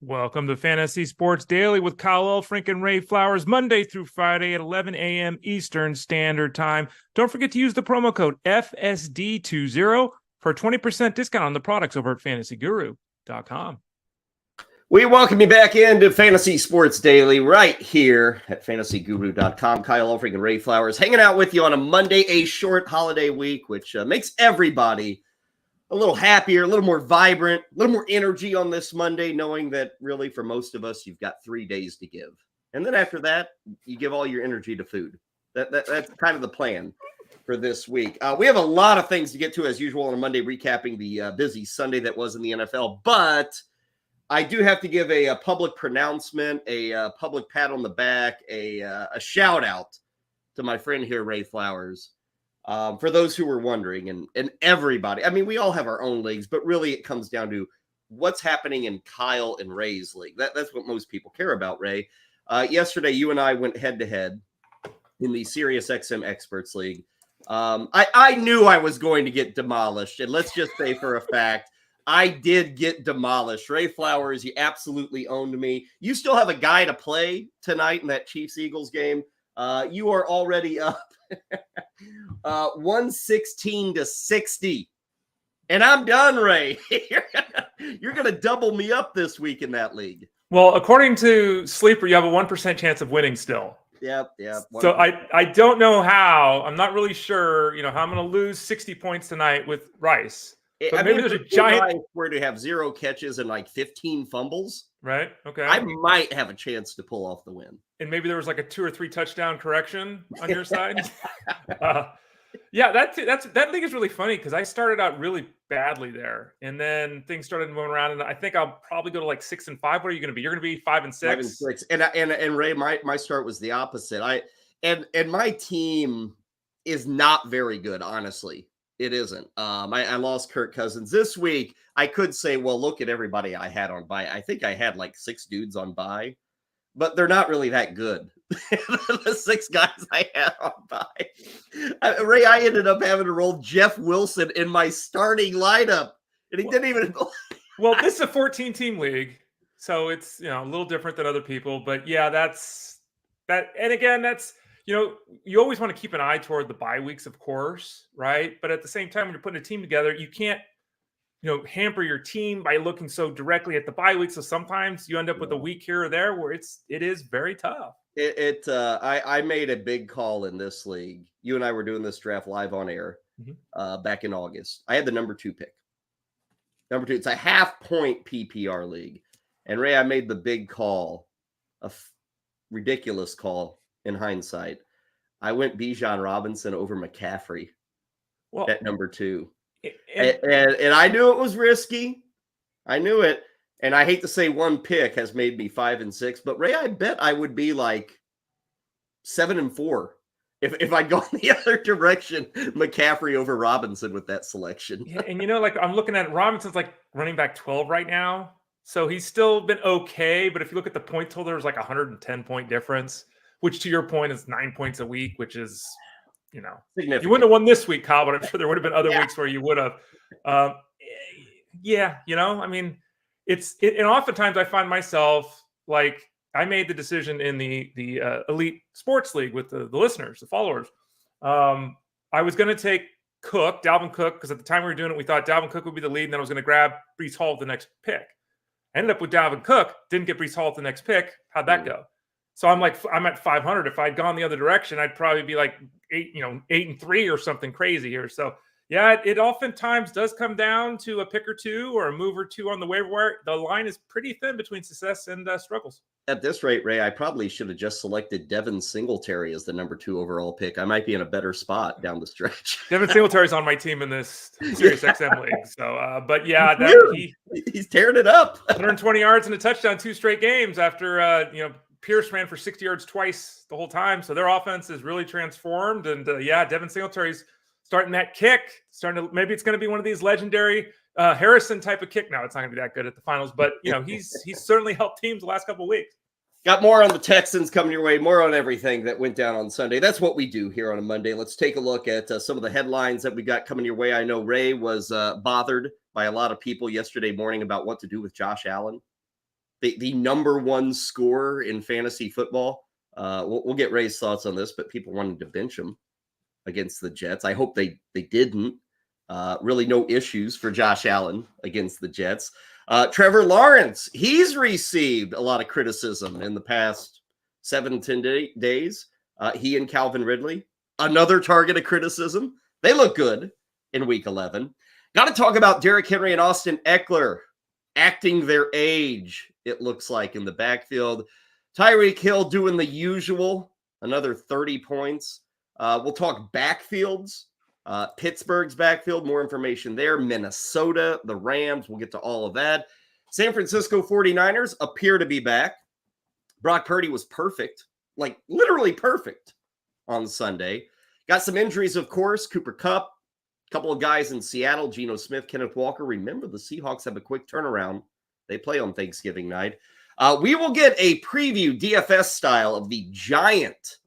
Welcome to Fantasy Sports Daily with Kyle Elfrink and Ray Flowers, Monday through Friday at 11 a.m. Eastern Standard Time. Don't forget to use the promo code FSD20 for a 20% discount on the products over at fantasyguru.com. We welcome you back into Fantasy Sports Daily right here at fantasyguru.com. Kyle Elfrink and Ray Flowers hanging out with you on a Monday, a short holiday week, which makes everybody a little happier, a little more vibrant, a little more energy on this Monday, knowing that really for most of us, you've got 3 days to give. And then after that, you give all your energy to food. That's kind of the plan for this week. We have a lot of things to get to as usual on a Monday, recapping the busy Sunday that was in the NFL. But I do have to give a public pronouncement, a public pat on the back, a shout out to my friend here, Ray Flowers. For those who were wondering, and everybody, I mean, we all have our own leagues, but really it comes down to what's happening in Kyle and Ray's league. That's what most people care about, Ray. Yesterday, you and I went head-to-head in the SiriusXM Experts League. I knew I was going to get demolished, and let's just say for a fact, I did get demolished. Ray Flowers, you absolutely owned me. You still have a guy to play tonight in that Chiefs-Eagles game. You are already up 116-60. And I'm done, Ray. You're going to double me up this week in that league. Well, according to Sleeper, you have a 1% chance of winning still. Yep. So I don't know how. I'm not really sure, how I'm going to lose 60 points tonight with Rice. But maybe there's a giant where to have 0 catches and like 15 fumbles. Right. Okay. I might have a chance to pull off the win. And maybe there was like a 2 or 3 touchdown correction on your side. Yeah, that league is really funny because I started out really badly there, and then things started moving around. And I think I'll probably go to like 6-5. What are you going to be? You're going to be 5-6. 5-6. And Ray, my start was the opposite. And my team is not very good, honestly. It isn't. I lost Kirk Cousins this week. I could say, well, look at everybody I had on bye. I think I had like 6 dudes on bye, but they're not really that good. The 6 guys I had on bye. Ray, I ended up having to roll Jeff Wilson in my starting lineup, and he didn't even. Well, this is a 14-team league, so it's a little different than other people. But yeah, that's that. And again, that's. You always want to keep an eye toward the bye weeks, of course, right? But at the same time, when you're putting a team together, you can't, hamper your team by looking so directly at the bye week. So sometimes you end up with a week here or there where it is very tough. I made a big call in this league. You and I were doing this draft live on air back in August. I had the number 2 pick. Number 2, it's a half-point PPR league. And Ray, I made the big call, a ridiculous call. In hindsight, I went Bijan Robinson over McCaffrey at number 2. And I knew it was risky. I knew it. And I hate to say one pick has made me 5-6, but Ray, I bet I would be like 7-4 if I'd gone the other direction, McCaffrey over Robinson with that selection. Yeah, and I'm looking at Robinson's like running back 12 right now. So he's still been okay. But if you look at the point total, there's like 110-point difference. Which, to your point, is 9 points a week, which is, significant. You wouldn't have won this week, Kyle, but I'm sure there would have been other weeks where you would have. I mean, and oftentimes I find myself like I made the decision in the Elite Sports League with the listeners, the followers. I was going to take Dalvin Cook, because at the time we were doing it, we thought Dalvin Cook would be the lead, and then I was going to grab Breece Hall with the next pick. I ended up with Dalvin Cook, didn't get Breece Hall with the next pick. How'd that go? So I'm at 500. If I'd gone the other direction, I'd probably be like 8-3 or something crazy here. So yeah, it oftentimes does come down to a pick or two or a move or two on the waiver wire. The line is pretty thin between success and struggles. At this rate, Ray, I probably should have just selected Devin Singletary as the number 2 overall pick. I might be in a better spot down the stretch. Devin Singletary's on my team in this SiriusXM league. So, but yeah, he's tearing it up. 120 yards and a touchdown 2 straight games after Pierce ran for 60 yards twice the whole time. So their offense is really transformed. And Devin Singletary's starting that kick. Maybe it's going to be one of these legendary Harrison type of kick. Now it's not going to be that good at the finals, but he's certainly helped teams the last couple of weeks. Got more on the Texans coming your way, more on everything that went down on Sunday. That's what we do here on a Monday. Let's take a look at some of the headlines that we got coming your way. I know Ray was bothered by a lot of people yesterday morning about what to do with Josh Allen. the number one scorer in fantasy football. We'll get Ray's thoughts on this, but people wanted to bench him against the Jets. I hope they didn't. Really no issues for Josh Allen against the Jets. Trevor Lawrence, he's received a lot of criticism in the past 7 to 10 days. He and Calvin Ridley, another target of criticism. They look good in week 11. Got to talk about Derrick Henry and Austin Ekeler acting their age, it looks like, in the backfield. Tyreek Hill doing the usual, another 30 points. We'll talk backfields. Pittsburgh's backfield, more information there. Minnesota, the Rams, we'll get to all of that. San Francisco 49ers appear to be back. Brock Purdy was perfect, like literally perfect on Sunday. Got some injuries, of course. Cooper Kupp, a couple of guys in Seattle, Geno Smith, Kenneth Walker. Remember, the Seahawks have a quick turnaround. They play on Thanksgiving night. We will get a preview, DFS style, of the giant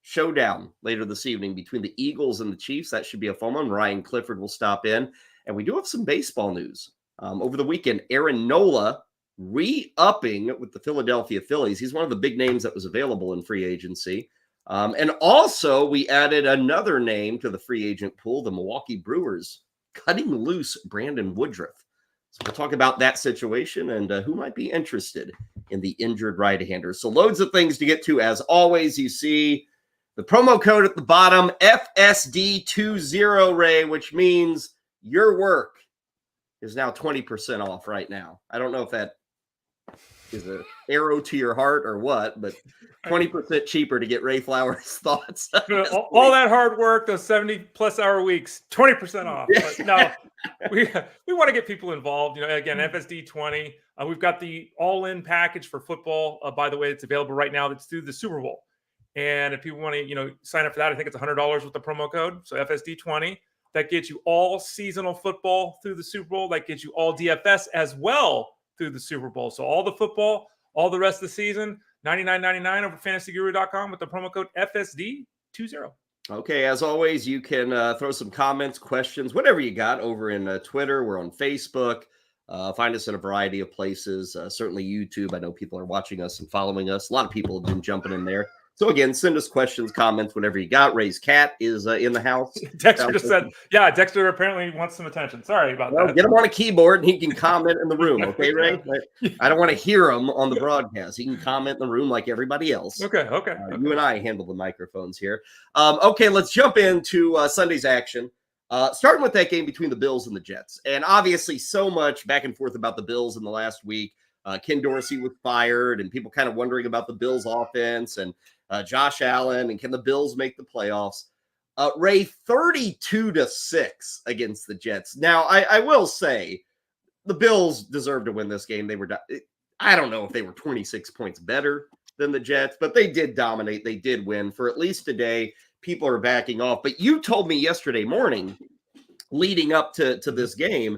showdown later this evening between the Eagles and the Chiefs. That should be a fun one. Ryan Clifford will stop in. And we do have some baseball news. Over the weekend, Aaron Nola re-upping with the Philadelphia Phillies. He's one of the big names that was available in free agency. And also, we added another name to the free agent pool, the Milwaukee Brewers, cutting loose Brandon Woodruff. So we'll talk about that situation and who might be interested in the injured right-hander. So loads of things to get to. As always, you see the promo code at the bottom, FSD20, Ray, which means your work is now 20% off right now. I don't know if that is an arrow to your heart or what, but 20% cheaper to get Ray Flowers' thoughts. All that hard work, those 70-plus hour weeks, 20% off. Yeah. But no, we want to get people involved. Again, FSD 20. We've got the all-in package for football. By the way, it's available right now. That's through the Super Bowl. And if people want to, sign up for that, I think it's $100 with the promo code. So FSD 20. That gets you all seasonal football through the Super Bowl. That gets you all DFS as well through the Super Bowl. So all the football, all the rest of the season, $99.99 over fantasyguru.com with the promo code FSD20. Okay, as always, you can throw some comments, questions, whatever you got over in Twitter. We're on Facebook. Find us in a variety of places, certainly YouTube. I know people are watching us and following us. A lot of people have been jumping in there. So again, send us questions, comments, whatever you got. Ray's cat is in the house. Dexter just said, yeah, Dexter apparently wants some attention. Sorry about that. Get him on a keyboard and he can comment in the room. Okay, Ray? I don't want to hear him on the broadcast. He can comment in the room like everybody else. Okay. You and I handle the microphones here. Okay, let's jump into Sunday's action. Starting with that game between the Bills and the Jets. And obviously so much back and forth about the Bills in the last week. Ken Dorsey was fired and people kind of wondering about the Bills offense and Josh Allen, and can the Bills make the playoffs? Ray, 32-6 against the Jets. Now, I will say the Bills deserve to win this game. I don't know if they were 26 points better than the Jets, but they did dominate. They did win. For at least today, people are backing off. But you told me yesterday morning, leading up to this game,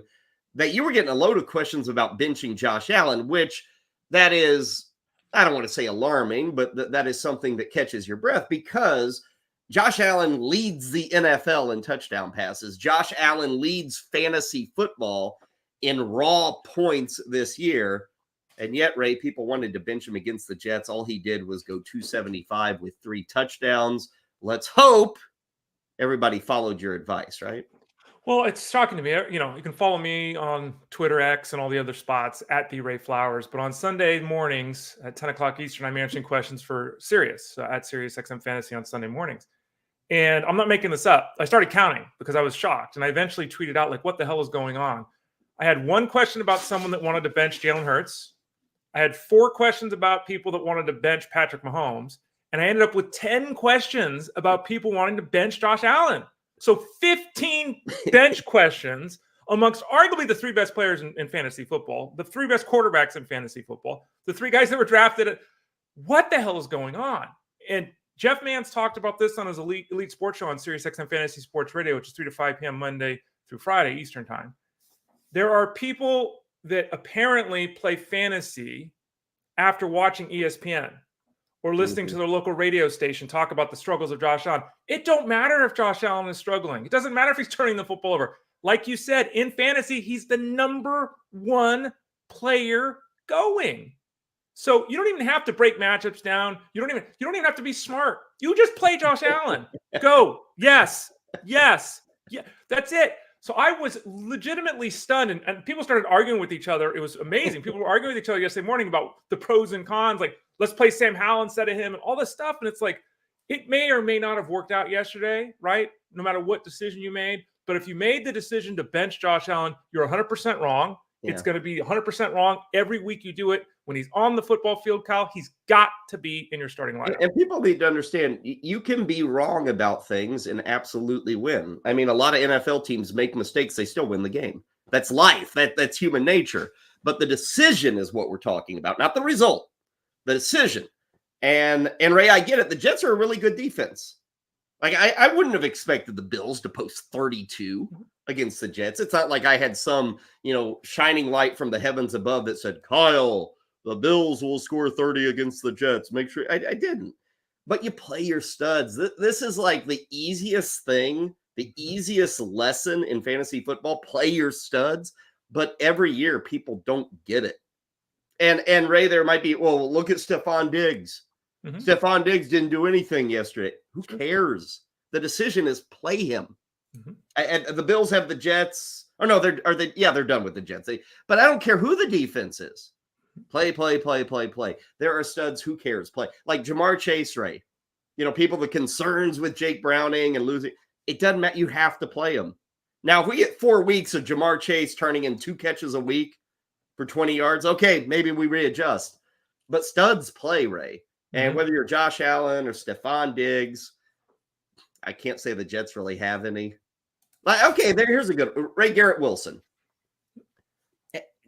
that you were getting a load of questions about benching Josh Allen, which that is, I don't want to say alarming, but that is something that catches your breath because Josh Allen leads the NFL in touchdown passes. Josh Allen leads fantasy football in raw points this year. And yet, Ray, people wanted to bench him against the Jets. All he did was go 275 with 3 touchdowns. Let's hope everybody followed your advice, right? Well, it's shocking to me. You can follow me on Twitter, X, and all the other spots at Ray Flowers. But on Sunday mornings at 10 o'clock Eastern, I'm answering questions for Sirius at Sirius XM Fantasy on Sunday mornings. And I'm not making this up. I started counting because I was shocked. And I eventually tweeted out, what the hell is going on? I had one question about someone that wanted to bench Jalen Hurts. I had 4 questions about people that wanted to bench Patrick Mahomes. And I ended up with 10 questions about people wanting to bench Josh Allen. So 15 bench questions amongst arguably the 3 best players in fantasy football, the 3 best quarterbacks in fantasy football, the 3 guys that were drafted. What the hell is going on? And Jeff Mans talked about this on his Elite Sports Show on Sirius XM Fantasy Sports Radio, which is 3 to 5 p.m. Monday through Friday Eastern Time. There are people that apparently play fantasy after watching ESPN. Or listening to their local radio station talk about the struggles of Josh Allen. It don't matter if Josh Allen is struggling. It doesn't matter if he's turning the football over. Like you said, in fantasy, he's the number 1 player going. So you don't even have to break matchups down. You don't even have to be smart. You just play Josh Allen. Go. Yes. Yeah. That's it. So I was legitimately stunned, and people started arguing with each other. It was amazing. People were arguing with each other yesterday morning about the pros and cons, like let's play Sam Howell instead of him and all this stuff. And it's like, it may or may not have worked out yesterday, right? No matter what decision you made. But if you made the decision to bench Josh Allen, you're 100% wrong. Yeah. It's going to be 100% wrong every week you do it. When he's on the football field, Kyle, he's got to be in your starting lineup. And people need to understand, you can be wrong about things and absolutely win. I mean, a lot of NFL teams make mistakes. They still win the game. That's life. That's human nature. But the decision is what we're talking about, not the result, the decision. And Ray, I get it. The Jets are a really good defense. Like, I wouldn't have expected the Bills to post 32 against the Jets. It's not like I had some, shining light from the heavens above that said, Kyle, the Bills will score 30 against the Jets. Make sure I didn't. But you play your studs. This is like the easiest thing, the easiest lesson in fantasy football. Play your studs. But every year people don't get it. And Ray, there might be, well, look at Stephon Diggs. Mm-hmm. Stephon Diggs didn't do anything yesterday. Who cares? The decision is play him. Mm-hmm. And the Bills have the Jets. Oh no, they're done with the Jets. But I don't care who the defense is. Play. There are studs. Who cares? Play. Like Jamar Chase, Ray. People, the concerns with Jake Browning and losing. It doesn't matter. You have to play him. Now, if we get 4 weeks of Jamar Chase turning in 2 catches a week for 20 yards, okay, maybe we readjust. But studs play, Ray. And whether you're Josh Allen or Stephon Diggs, I can't say the Jets really have any. Okay, here's a good Ray Garrett Wilson.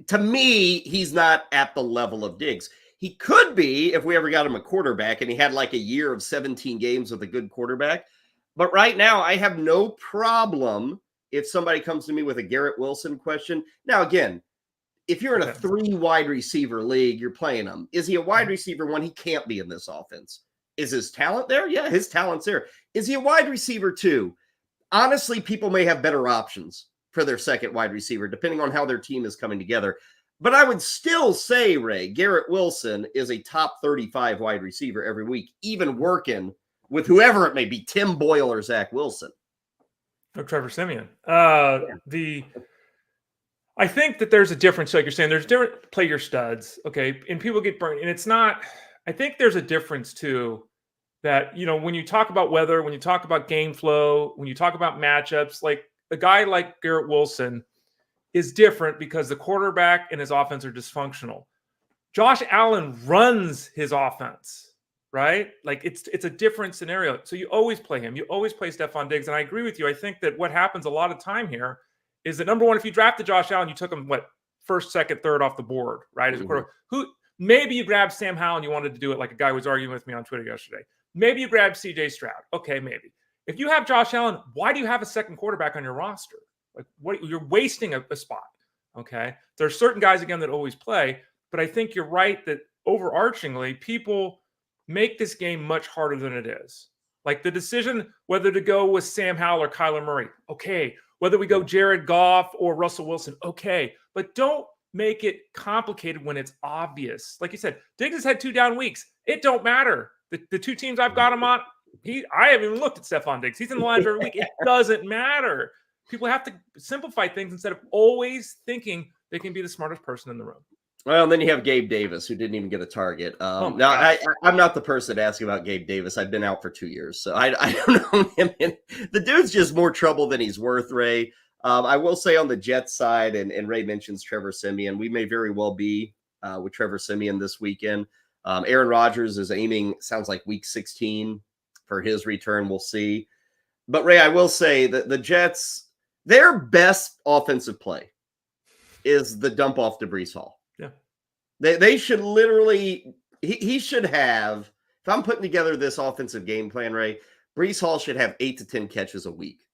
To me, he's not at the level of Diggs. He could be if we ever got him a quarterback and he had like a year of 17 games with a good quarterback. But right now, I have no problem if somebody comes to me with a Garrett Wilson question. Now, again, if you're in a 3 wide receiver league, you're playing him. Is he a wide receiver one? He can't be in this offense. Is his talent there? Yeah, his talent's there. Is he a wide receiver 2? Honestly, people may have better options for their second wide receiver, depending on how their team is coming together. But I would still say, Ray, Garrett Wilson is a top 35 wide receiver every week, even working with whoever it may be, Tim Boyle or Zach Wilson. Or Trevor Siemian. I think that there's a difference. Like you're saying, there's different play your studs. Okay. And people get burned. And it's not, I think there's a difference too, that, when you talk about weather, when you talk about game flow, when you talk about matchups, like a guy like Garrett Wilson is different because the quarterback and his offense are dysfunctional. Josh Allen runs his offense, right? Like it's a different scenario. So you always play him. You always play Stephon Diggs. And I agree with you. I think that what happens a lot of time here is that, number one, if you drafted Josh Allen, you took him first, second, third off the board, right? As a quarterback. Who maybe you grabbed Sam Howell and you wanted to do it like a guy was arguing with me on Twitter yesterday. Maybe you grabbed CJ Stroud. Okay, maybe. If you have Josh Allen, why do you have a second quarterback on your roster? Like, what you're wasting a spot. Okay. There's certain guys again that always play, but I think you're right that overarchingly people make this game much harder than it is. Like the decision whether to go with Sam Howell or Kyler Murray. Okay. Whether we go Jared Goff or Russell Wilson. Okay. But don't make it complicated when it's obvious. Like you said, Diggs has had 2 down weeks. It don't matter. The 2 teams I've got him on, I haven't even looked at Stephon Diggs. He's in the lines every week. It doesn't matter. People have to simplify things instead of always thinking they can be the smartest person in the room. Well, and then you have Gabe Davis, who didn't even get a target. I'm not the person to ask about Gabe Davis. I've been out for 2 years, so I don't know him. The dude's just more trouble than he's worth, Ray. I will say on the Jets side, and Ray mentions Trevor Siemian, we may very well be with Trevor Siemian this weekend. Aaron Rodgers is aiming, sounds like week 16 for his return. We'll see. But Ray, I will say that the Jets, their best offensive play is the dump off to Breece Hall. Yeah. They should literally, he should have, if I'm putting together this offensive game plan, Ray, Breece Hall should have 8 to 10 catches a week.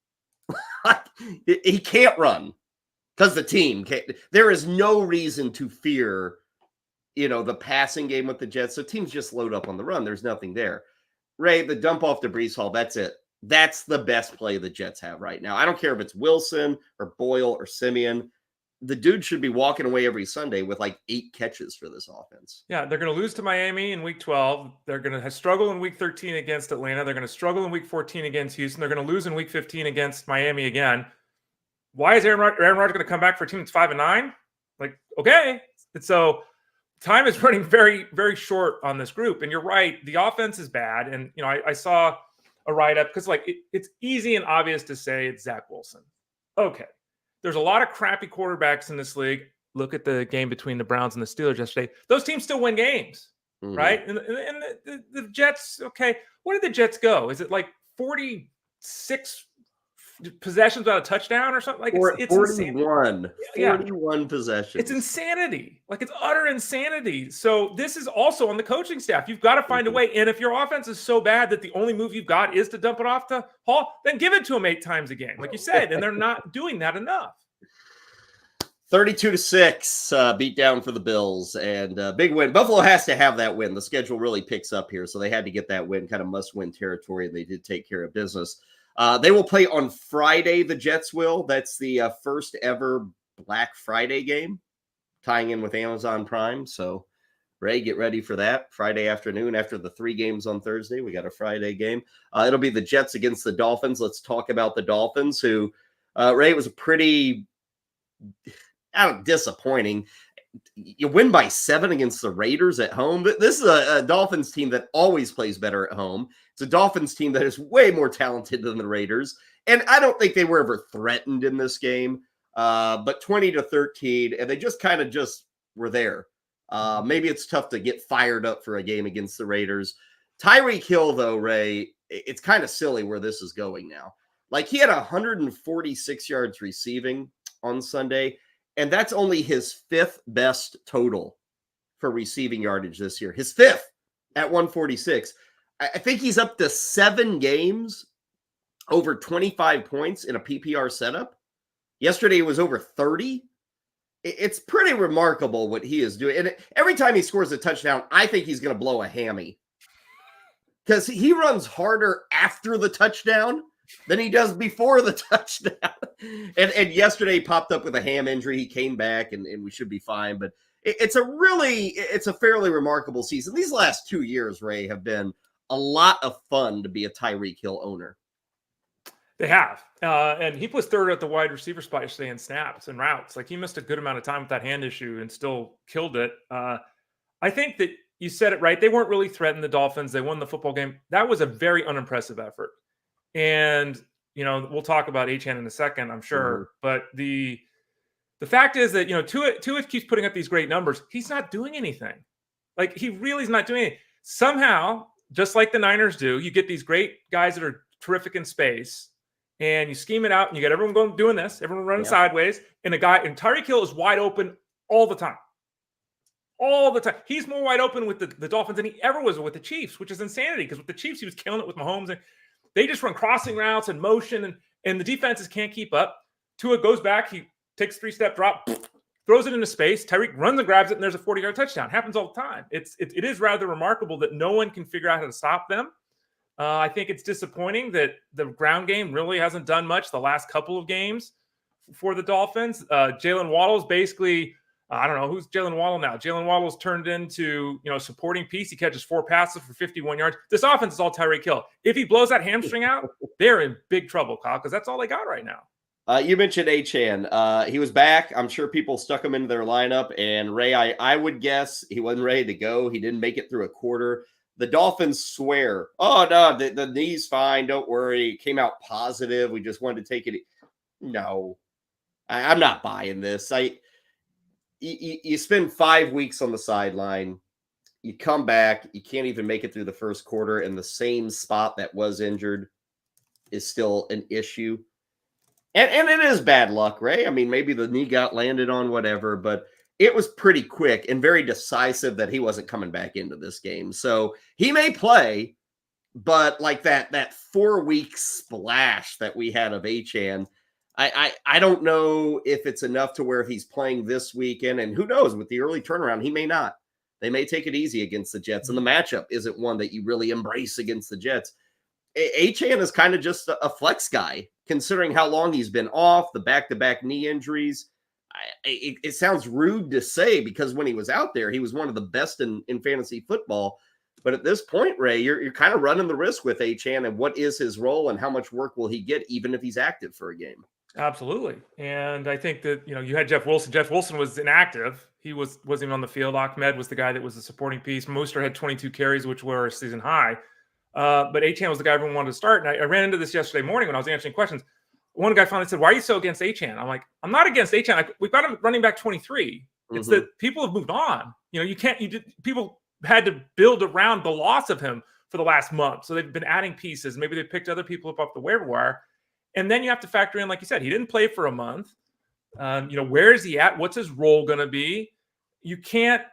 He can't run because the team can't. There is no reason to fear the passing game with the Jets. So teams just load up on the run. There's nothing there. Ray, the dump off to Breece Hall, that's it. That's the best play the Jets have right now. I don't care if it's Wilson or Boyle or Siemian. the dude should be walking away every Sunday with like 8 catches for this offense. Yeah, they're going to lose to Miami in week 12. They're going to struggle in week 13 against Atlanta. They're going to struggle in week 14 against Houston. They're going to lose in week 15 against Miami again. Why is Aaron Rodgers going to come back for a team that's 5-9? Like, okay. And so time is running very, very short on this group. And you're right. The offense is bad. And, I saw a write-up because, it's easy and obvious to say it's Zach Wilson. Okay. There's a lot of crappy quarterbacks in this league. Look at the game between the Browns and the Steelers yesterday. Those teams still win games, right? And the Jets, okay. What did the Jets go? Is it like 46 possessions without a touchdown or something? Like it's 41. 41 possessions. It's insanity. Like, it's utter insanity. So this is also on the coaching staff. You've got to find a way. And if your offense is so bad that the only move you've got is to dump it off to Hall, then give it to him 8 times a game, like you said. And they're not doing that enough. 32-6 beat down for the Bills, and big win. Buffalo has to have that win. The schedule really picks up here, so they had to get that win, kind of must-win territory, and they did take care of business. They will play on Friday, the Jets will. That's the first ever Black Friday game, tying in with Amazon Prime. So, Ray, get ready for that. Friday afternoon after the 3 games on Thursday. We got a Friday game. It'll be the Jets against the Dolphins. Let's talk about the Dolphins, who, Ray, it was a pretty disappointing. You win by 7 against the Raiders at home. This is a Dolphins team that always plays better at home. It's a Dolphins team that is way more talented than the Raiders. And I don't think they were ever threatened in this game. But 20-13, and they just kind of just were there. Maybe it's tough to get fired up for a game against the Raiders. Tyreek Hill, though, Ray, it's kind of silly where this is going now. Like, he had 146 yards receiving on Sunday. And that's only his 5th best total for receiving yardage this year. His 5th at 146. I think he's up to 7 games over 25 points in a PPR setup. Yesterday, it was over 30. It's pretty remarkable what he is doing. And every time he scores a touchdown, I think he's going to blow a hammy. Because he runs harder after the touchdown than he does before the touchdown. And yesterday he popped up with a ham injury. He came back and we should be fine. But it's a fairly remarkable season. These last 2 years, Ray, have been a lot of fun to be a Tyreek Hill owner. They have. And he was 3rd at the wide receiver spot yesterday in snaps and routes. Like, he missed a good amount of time with that hand issue and still killed it. I think that you said it right. They weren't really threatening the Dolphins. They won the football game. That was a very unimpressive effort. And, we'll talk about Achane in a second, I'm sure. But the fact is that, Tua keeps putting up these great numbers. He's not doing anything. Like, he really is not doing anything. Somehow, just like the Niners do, you get these great guys that are terrific in space, and you scheme it out, and you get everyone doing this, everyone running sideways, and Tyreek Hill is wide open all the time. All the time. He's more wide open with the Dolphins than he ever was with the Chiefs, which is insanity, because with the Chiefs, he was killing it with Mahomes, and they just run crossing routes and motion, and the defenses can't keep up. Tua goes back, he takes a 3-step drop, throws it into space. Tyreek runs and grabs it, and there's a 40-yard touchdown. Happens all the time. It is rather remarkable that no one can figure out how to stop them. I think it's disappointing that the ground game really hasn't done much the last couple of games for the Dolphins. Jalen Waddle's basically, I don't know, who's Jalen Waddle now? Jalen Waddle's turned into, a supporting piece. He catches 4 passes for 51 yards. This offense is all Tyreek Hill. If he blows that hamstring out, they're in big trouble, Kyle, because that's all they got right now. You mentioned Achane. He was back. I'm sure people stuck him into their lineup. And Ray, I would guess he wasn't ready to go. He didn't make it through a quarter. The Dolphins swear, oh, no, the knee's fine. Don't worry. It came out positive. We just wanted to take it. No, I'm not buying this. You spend 5 weeks on the sideline. You come back. You can't even make it through the first quarter. And the same spot that was injured is still an issue. And it is bad luck, Ray. I mean, maybe the knee got landed on, whatever, but it was pretty quick and very decisive that he wasn't coming back into this game. So he may play, but like that 4-week splash that we had of Achane, I don't know if it's enough to where he's playing this weekend. And who knows, with the early turnaround, he may not. They may take it easy against the Jets. And the matchup isn't one that you really embrace against the Jets. Achane is kind of just a flex guy, considering how long he's been off, the back-to-back knee injuries. it sounds rude to say because when he was out there, he was one of the best in fantasy football. But at this point, Ray, you're kind of running the risk with Achane, and what is his role and how much work will he get even if he's active for a game? Absolutely. And I think that, you had Jeff Wilson. Jeff Wilson was inactive. He wasn't even on the field. Ahmed was the guy that was the supporting piece. Mostert had 22 carries, which were a season high. But Achane was the guy everyone wanted to start. And I ran into this yesterday morning when I was answering questions. One guy finally said, "Why are you so against Achane?" I'm like, "I'm not against Achane. We've got him running back 23. It's that people have moved on. People had to build around the loss of him for the last month. So they've been adding pieces. Maybe they picked other people up off the waiver wire. And then you have to factor in, like you said, he didn't play for a month. Where is he at? What's his role going to be? You can't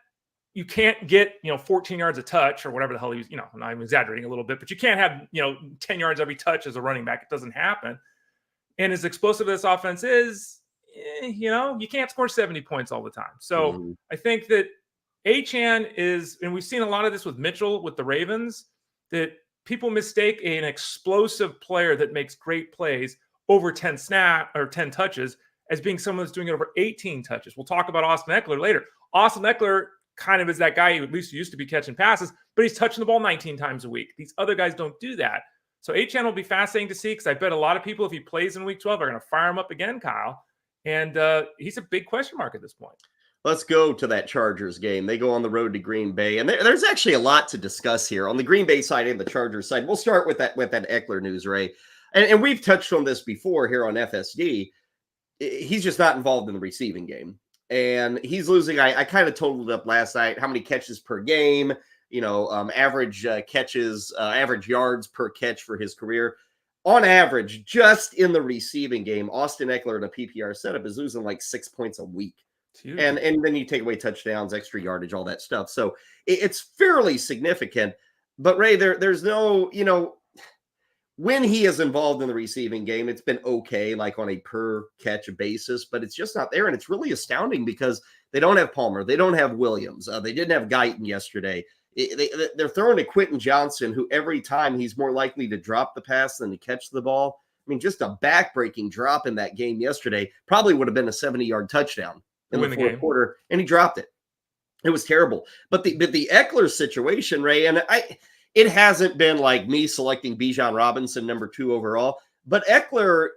get, 14 yards a touch or whatever the hell he's, I'm exaggerating a little bit, but you can't have, 10 yards every touch as a running back. It doesn't happen. And as explosive as this offense is, you can't score 70 points all the time. So I think that Achane is, and we've seen a lot of this with Mitchell, with the Ravens, that people mistake an explosive player that makes great plays over 10 touches as being someone that's doing it over 18 touches. We'll talk about Austin Ekeler later. Austin Ekeler kind of is that guy who at least used to be catching passes, but he's touching the ball 19 times a week. These other guys don't do that. So Achane will be fascinating to see because I bet a lot of people, if he plays in week 12, are going to fire him up again, Kyle. And he's a big question mark at this point. Let's go to that Chargers game. They go on the road to Green Bay, and there's actually a lot to discuss here on the Green Bay side and the Chargers side. We'll start with that Ekeler news, Ray. And we've touched on this before here on FSD. He's just not involved in the receiving game. And he's losing. I kind of totaled it up last night, how many catches per game, average catches, average yards per catch for his career. On average, just in the receiving game, Austin Ekeler in a PPR setup is losing like 6 points a week. And then you take away touchdowns, extra yardage, all that stuff. So it's fairly significant. But Ray, there's no, when he is involved in the receiving game, it's been okay, like on a per catch basis, but it's just not there. And it's really astounding because they don't have Palmer. They don't have Williams. They didn't have Guyton yesterday. They're throwing to Quentin Johnston, who every time he's more likely to drop the pass than to catch the ball. I mean, just a backbreaking drop in that game yesterday probably would have been a 70-yard touchdown in the fourth quarter, and he dropped it. It was terrible. But the Ekeler situation, Ray, and it hasn't been like me selecting Bijan Robinson number 2 overall, but Ekeler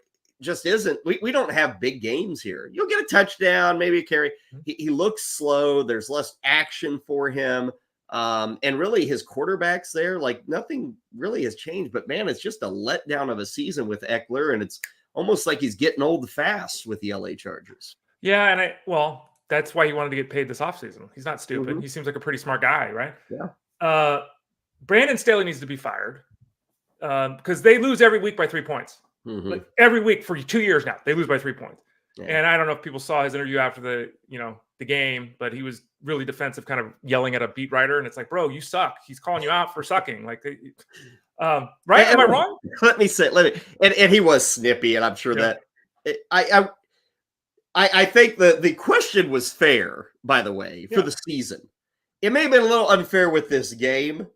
just isn't. We don't have big games here. You'll get a touchdown, maybe a carry. He looks slow. There's less action for him. And really his quarterbacks there, like nothing really has changed, but man, it's just a letdown of a season with Ekeler. And it's almost like he's getting old fast with the LA Chargers. Yeah. And that's why he wanted to get paid this offseason. He's not stupid. He seems like a pretty smart guy, right? Yeah. Brandon Staley needs to be fired because they lose every week by 3 points. Like every week for 2 years now, they lose by 3 points. Yeah. And I don't know if people saw his interview after the game, but he was really defensive, kind of yelling at a beat writer. And it's like, bro, you suck. He's calling you out for sucking. Like, right? Am I wrong? Let me and he was snippy, and I'm sure that I think the question was fair, by the way, for the season. It may have been a little unfair with this game.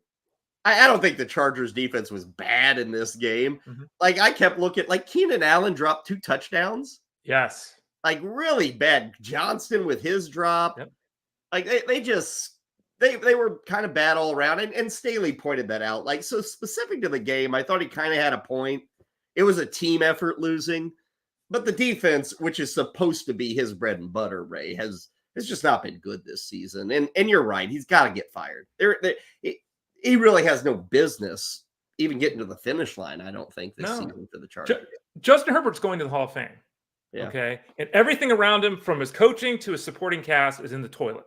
I don't think the Chargers defense was bad in this game. Like I kept looking, like Keenan Allen dropped 2 touchdowns. Yes. Like really bad. Johnston with his drop. Yep. Like they were kind of bad all around. And Staley pointed that out. Like, so specific to the game, I thought he kind of had a point. It was a team effort losing, but the defense, which is supposed to be his bread and butter, Ray, has just not been good this season. And you're right. He's got to get fired. He really has no business even getting to the finish line, I don't think, this season for the Chargers. Justin Herbert's going to the Hall of Fame. Yeah. Okay. And everything around him, from his coaching to his supporting cast, is in the toilet.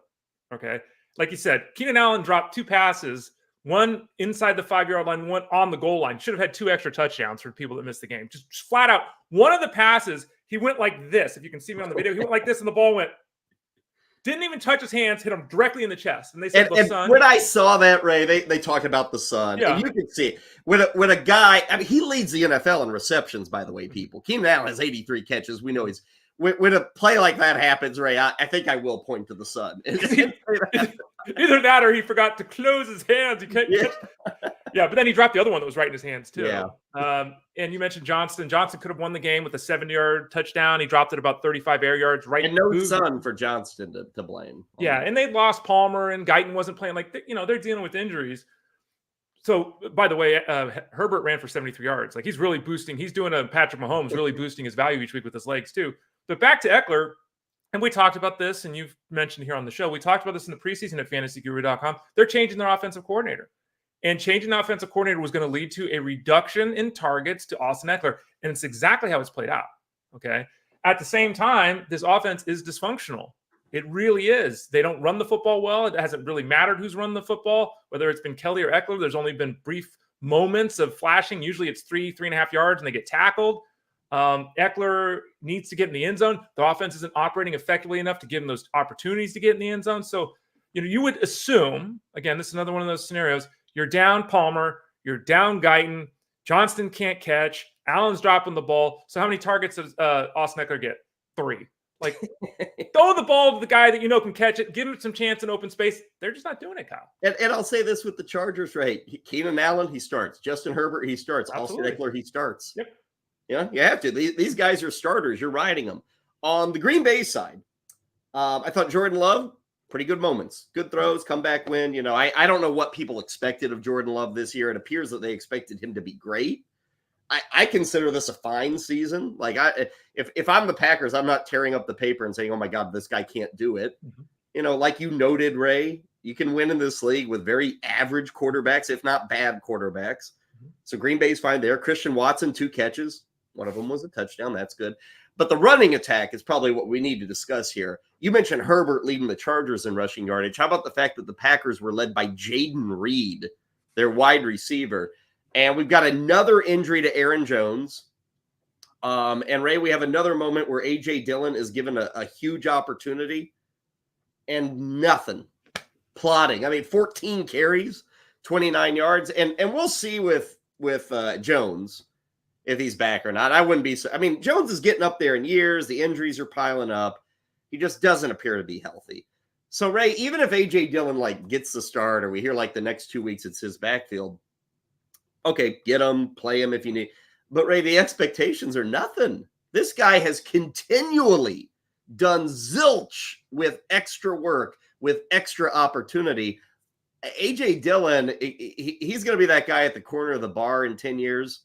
Okay. Like you said, Keenan Allen dropped 2 passes, one inside the 5-yard line, one on the goal line. Should have had 2 extra touchdowns for people that missed the game. Just flat out. One of the passes, he went like this. If you can see me on the video, he went like this, and the ball didn't even touch his hands, hit him directly in the chest. And they said, the sun. When I saw that, Ray, they talked about the sun. Yeah. And you can see when a guy, I mean, he leads the NFL in receptions, by the way, people. Keenan Allen has 83 catches. We know he's, when a play like that happens, Ray, I think I will point to the sun. Either that or he forgot to close his hands. He can't catch. Yeah, but then he dropped the other one that was right in his hands too. Yeah. And you mentioned Johnston. Johnston could have won the game with a 70-yard touchdown. He dropped it about 35 air yards. Right, and no son for Johnston to blame. Yeah, and they lost Palmer, and Guyton wasn't playing. Like, they're dealing with injuries. So, by the way, Herbert ran for 73 yards. Like, he's really boosting. He's doing a Patrick Mahomes, really boosting his value each week with his legs too. But back to Ekeler, and we talked about this, and you've mentioned here on the show. We talked about this in the preseason at fantasyguru.com. They're changing their offensive coordinator. And changing the offensive coordinator was going to lead to a reduction in targets to Austin Ekeler. And it's exactly how it's played out. Okay. At the same time, this offense is dysfunctional. It really is. They don't run the football well. It hasn't really mattered who's run the football, whether it's been Kelly or Ekeler. There's only been brief moments of flashing. Usually it's 3.5 yards, and they get tackled. Ekeler needs to get in the end zone. The offense isn't operating effectively enough to give him those opportunities to get in the end zone. So, you would assume, again, this is another one of those scenarios. You're down Palmer. You're down Guyton. Johnston can't catch. Allen's dropping the ball. So how many targets does Austin Ekeler get? 3. Like, throw the ball to the guy that can catch it. Give him some chance in open space. They're just not doing it, Kyle. And I'll say this with the Chargers, right? Keenan Allen, he starts. Justin Herbert, he starts. Absolutely. Austin Ekeler, he starts. Yep. Yeah, you have to. These guys are starters. You're riding them. On the Green Bay side, I thought Jordan Love, pretty good moments. Good throws, comeback win. I don't know what people expected of Jordan Love this year. It appears that they expected him to be great. I consider this a fine season. Like, if I'm the Packers, I'm not tearing up the paper and saying, oh my God, this guy can't do it. Mm-hmm. Like you noted, Ray, you can win in this league with very average quarterbacks, if not bad quarterbacks. Mm-hmm. So Green Bay's fine there. Christian Watson, 2 catches. One of them was a touchdown. That's good. But the running attack is probably what we need to discuss here. You mentioned Herbert leading the Chargers in rushing yardage. How about the fact that the Packers were led by Jaden Reed, their wide receiver? And we've got another injury to Aaron Jones. And Ray, we have another moment where A.J. Dillon is given a huge opportunity and nothing. Plotting. 14 carries, 29 yards. And we'll see with Jones if he's back or not. I wouldn't be. Jones is getting up there in years. The injuries are piling up. He just doesn't appear to be healthy. So, Ray, even if A.J. Dillon gets the start, or we hear the next 2 weeks it's his backfield, okay, get him, play him if you need. But, Ray, the expectations are nothing. This guy has continually done zilch with extra work, with extra opportunity. A.J. Dillon, he's going to be that guy at the corner of the bar in 10 years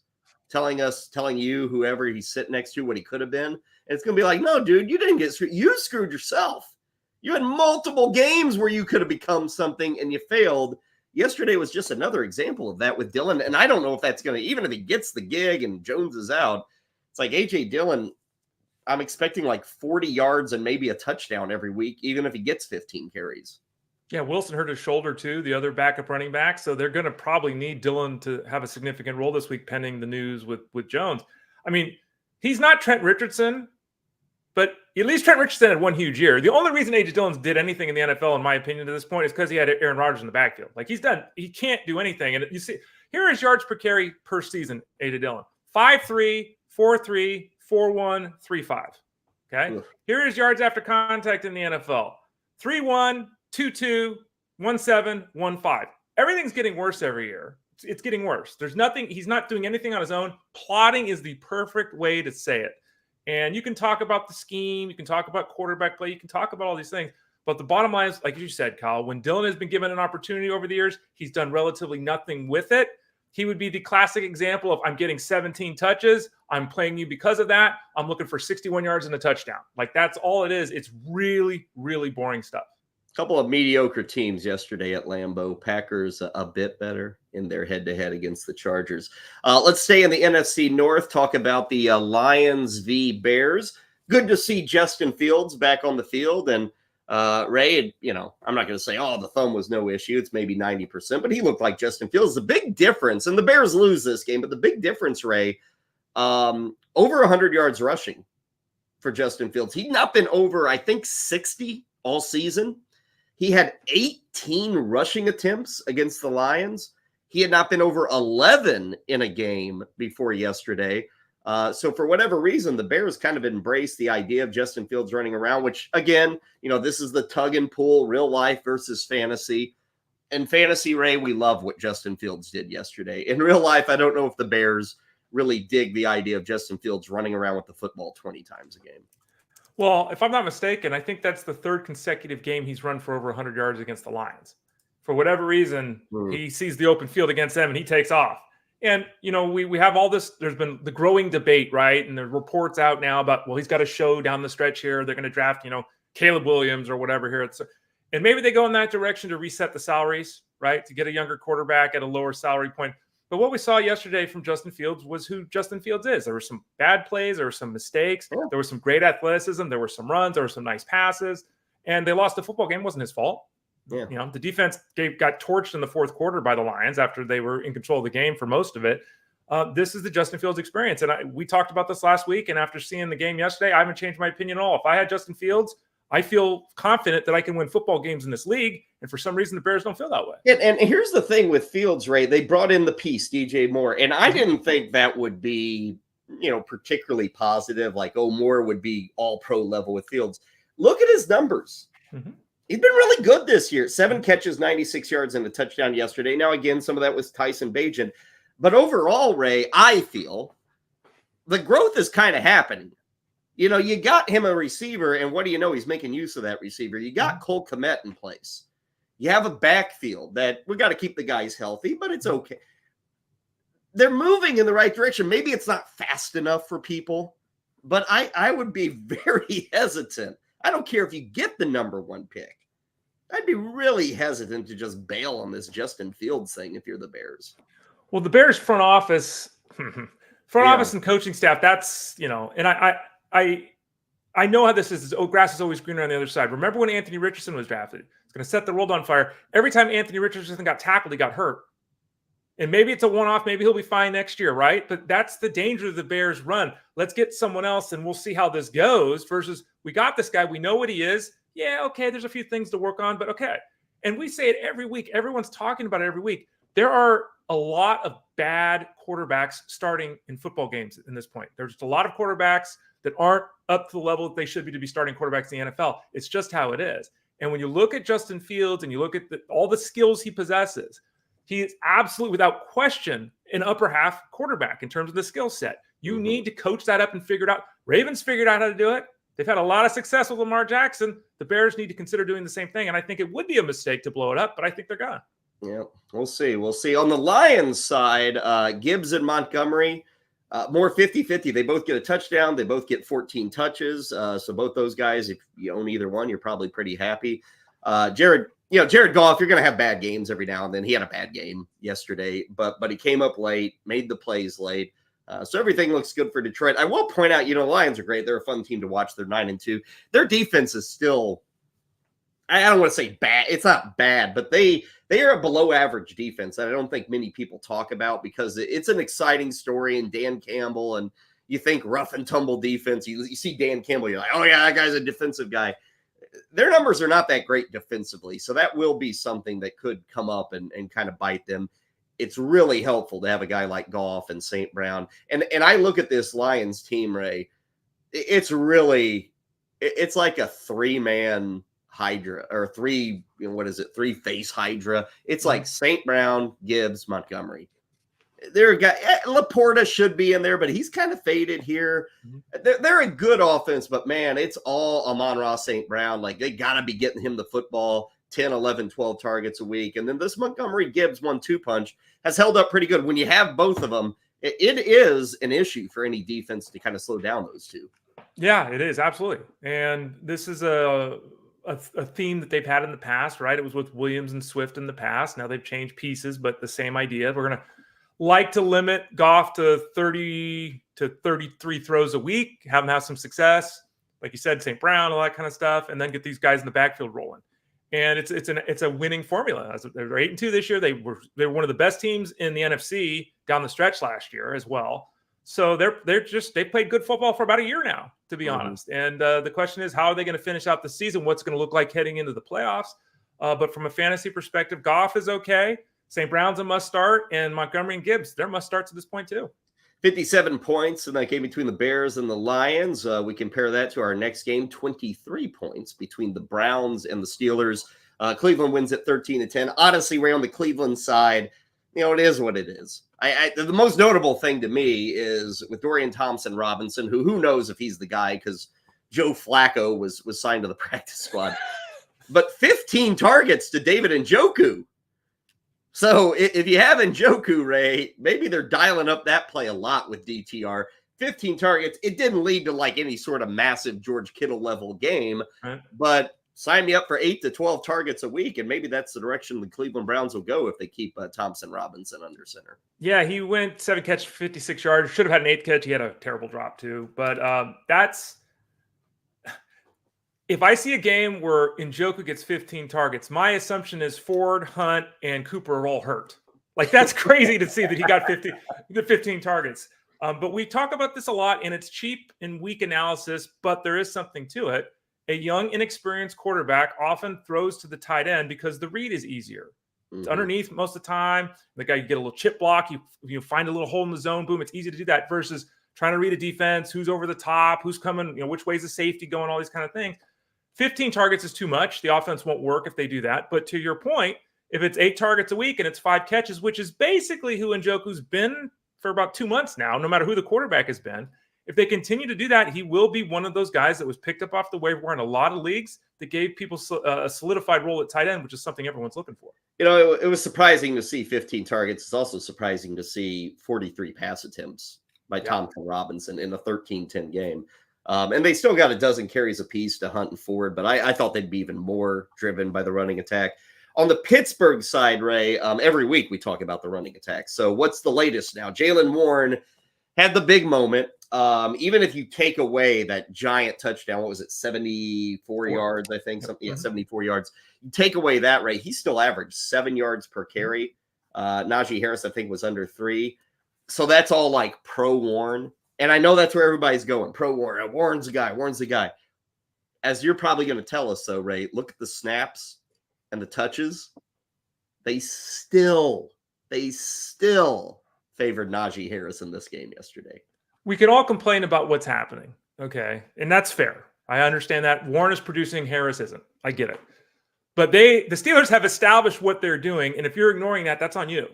telling you, whoever he's sitting next to, what he could have been. And it's going to be like, no, dude, you didn't get screwed. You screwed yourself. You had multiple games where you could have become something and you failed. Yesterday was just another example of that with Dillon. And I don't know if that's going to, even if he gets the gig and Jones is out, it's like A.J. Dillon, I'm expecting 40 yards and maybe a touchdown every week, even if he gets 15 carries. Yeah, Wilson hurt his shoulder too, the other backup running back. So they're going to probably need Dillon to have a significant role this week, pending the news with Jones. He's not Trent Richardson, but at least Trent Richardson had one huge year. The only reason A.J. Dillon did anything in the NFL, in my opinion, to this point, is because he had Aaron Rodgers in the backfield. He can't do anything. And you see, here are his yards per carry per season, A.J. Dillon. 5.3, 4.3, 4.1, 3.5. Okay? Oof. Here are his yards after contact in the NFL. 3.1, 2.2, 1.7, 1.5. Everything's getting worse every year. It's getting worse. There's nothing. He's not doing anything on his own. Plotting is the perfect way to say it. And you can talk about the scheme. You can talk about quarterback play. You can talk about all these things. But the bottom line is, like you said, Kyle, when Dillon has been given an opportunity over the years, he's done relatively nothing with it. He would be the classic example of, I'm getting 17 touches. I'm playing you because of that. I'm looking for 61 yards and a touchdown. That's all it is. It's really, really boring stuff. Couple of mediocre teams yesterday at Lambeau. Packers a bit better in their head-to-head against the Chargers. Let's stay in the NFC North, talk about the Lions v. Bears. Good to see Justin Fields back on the field. And Ray, I'm not going to say, the thumb was no issue. It's maybe 90%, but he looked like Justin Fields. The big difference, and the Bears lose this game, but the big difference, Ray, over 100 yards rushing for Justin Fields. He'd not been over, I think, 60 all season. He had 18 rushing attempts against the Lions. He had not been over 11 in a game before yesterday. So for whatever reason, the Bears kind of embraced the idea of Justin Fields running around, which, again, this is the tug and pull, real life versus fantasy. in fantasy, Ray, we love what Justin Fields did yesterday. In real life, I don't know if the Bears really dig the idea of Justin Fields running around with the football 20 times a game. Well, if I'm not mistaken, I think that's the third consecutive game he's run for over 100 yards against the Lions. For whatever reason, he sees the open field against them and he takes off. And, we have all this, there's been the growing debate, right? And the reports out now about, well, he's got a show down the stretch here. They're going to draft, Caleb Williams or whatever here. And maybe they go in that direction to reset the salaries, right? To get a younger quarterback at a lower salary point. But what we saw yesterday from Justin Fields was who Justin Fields is. There were some bad plays. There were some mistakes. Yeah. There was some great athleticism. There were some runs. There were some nice passes. And they lost the football game. It wasn't his fault. Yeah. The defense got torched in the fourth quarter by the Lions after they were in control of the game for most of it. This is the Justin Fields experience. And we talked about this last week. And after seeing the game yesterday, I haven't changed my opinion at all. If I had Justin Fields, I feel confident that I can win football games in this league. And for some reason, the Bears don't feel that way. And here's the thing with Fields, Ray. They brought in the piece, DJ Moore. And I didn't think that would be, particularly positive. Like, Moore would be all pro level with Fields. Look at his numbers. Mm-hmm. He's been really good this year. 7 catches, 96 yards, and a touchdown yesterday. Now, again, some of that was Tyson Bagent. But overall, Ray, I feel the growth is kind of happening. You got him a receiver, and what do you know? He's making use of that receiver. You got Cole Kmet in place. You have a backfield that we got to keep the guys healthy, but it's okay. They're moving in the right direction. Maybe it's not fast enough for people, but I would be very hesitant. I don't care if you get the number 1 pick. I'd be really hesitant to just bail on this Justin Fields thing if you're the Bears. Well, the Bears front office and coaching staff, that's, and I know how this is. Grass is always greener on the other side. Remember when Anthony Richardson was drafted? It's going to set the world on fire. Every time Anthony Richardson got tackled, he got hurt. And maybe it's a one-off. Maybe he'll be fine next year, right? But that's the danger of the Bears run. Let's get someone else, and we'll see how this goes versus we got this guy. We know what he is. Yeah, okay, there's a few things to work on, but okay. And we say it every week. Everyone's talking about it every week. There are a lot of bad quarterbacks starting in football games in this point. There's a lot of quarterbacks that aren't up to the level that they should be to be starting quarterbacks in the NFL. It's just how it is. And when you look at Justin Fields and you look at all the skills he possesses, he is absolutely, without question, an upper half quarterback in terms of the skill set. You need to coach that up and figure it out. Ravens figured out how to do it. They've had a lot of success with Lamar Jackson. The Bears need to consider doing the same thing. And I think it would be a mistake to blow it up, but I think they're going to. Yeah, we'll see. We'll see. On the Lions side, Gibbs and Montgomery, more 50-50. They both get a touchdown. They both get 14 touches. So both those guys, if you own either one, you're probably pretty happy. Jared Goff, you're going to have bad games every now and then. He had a bad game yesterday, but he came up late, made the plays late. So everything looks good for Detroit. I will point out, the Lions are great. They're a fun team to watch. They're 9-2. Their defense is still, I don't want to say bad. It's not bad, but they are a below average defense that I don't think many people talk about because it's an exciting story. And Dan Campbell, and you think rough and tumble defense. You see Dan Campbell, you're like, oh yeah, that guy's a defensive guy. Their numbers are not that great defensively. So that will be something that could come up and kind of bite them. It's really helpful to have a guy like Goff and St. Brown. And I look at this Lions team, Ray, it's like a 3-man Hydra or 3-face Hydra. It's like St. Brown, Gibbs, Montgomery. There a guy, Laporta should be in there, but he's kind of faded here. They're a good offense, but man, it's all Amon-Ra St. Brown. Like they got to be getting him the football 10, 11, 12 targets a week. And then this Montgomery Gibbs 1-2 punch has held up pretty good. When you have both of them, it is an issue for any defense to kind of slow down those two. Yeah, it is. Absolutely. And this is a theme that they've had in the past, right? It was with Williams and Swift in the past. Now they've changed pieces, but the same idea. We're going to like to limit Goff to 30 to 33 throws a week, have him have some success. Like you said, St. Brown, all that kind of stuff, and then get these guys in the backfield rolling. And it's a winning formula. They're 8-2 this year. They were one of the best teams in the NFC down the stretch last year as well. So they played good football for about a year now, to be honest. And the question is, how are they going to finish out the season? What's going to look like heading into the playoffs? But from a fantasy perspective, Goff is okay. St. Brown's a must start, and Montgomery and Gibbs, they're must starts at this point too. 57 points in that game between the Bears and the Lions. We compare that to our next game, 23 points between the Browns and the Steelers. Cleveland wins at 13-10. Honestly, Ray, on the Cleveland side, it is what it is. The most notable thing to me is with Dorian Thompson-Robinson, who knows if he's the guy because Joe Flacco was signed to the practice squad. But 15 targets to David Njoku. So if you have Njoku, Ray, maybe they're dialing up that play a lot with DTR. 15 targets. It didn't lead to like any sort of massive George Kittle level game, right. But sign me up for 8 to 12 targets a week, and maybe that's the direction the Cleveland Browns will go if they keep Thompson-Robinson under center. Yeah, he went 7 catches, 56 yards. Should have had an 8th catch. He had a terrible drop too. But if I see a game where Njoku gets 15 targets, my assumption is Ford, Hunt, and Cooper are all hurt. Like, that's crazy to see that he got 15 targets. But we talk about this a lot, and it's cheap and weak analysis, but there is something to it. A young, inexperienced quarterback often throws to the tight end because the read is easier. It's underneath most of the time. The guy, you get a little chip block, you find a little hole in the zone, boom, it's easy to do that versus trying to read a defense, who's over the top, who's coming, which way's the safety going, all these kind of things. 15 targets is too much. The offense won't work if they do that. But to your point, if it's 8 targets a week and it's 5 catches, which is basically who Njoku's been for about 2 months now, no matter who the quarterback has been, if they continue to do that, he will be one of those guys that was picked up off the waiver wire in a lot of leagues that gave people a solidified role at tight end, which is something everyone's looking for. It was surprising to see 15 targets. It's also surprising to see 43 pass attempts by Thompson-Robinson in a 13-10 game. And they still got a dozen carries apiece to Hunt and Ford, but I thought they'd be even more driven by the running attack. On the Pittsburgh side, Ray, every week we talk about the running attack. So what's the latest now? Jaylen Warren had the big moment. Even if you take away that giant touchdown, what was it, 74 yards, I think? 74 yards. You take away that, Ray, he still averaged 7 yards per carry. Najee Harris, I think, was under 3. So that's all like pro Warren. And I know that's where everybody's going. Pro Warren. Warren's the guy. Warren's the guy. As you're probably going to tell us, though, Ray, look at the snaps and the touches. They still favored Najee Harris in this game yesterday. We can all complain about what's happening. Okay. And that's fair. I understand that. Warren is producing, Harris isn't. I get it. But the Steelers have established what they're doing. And if you're ignoring that, that's on you.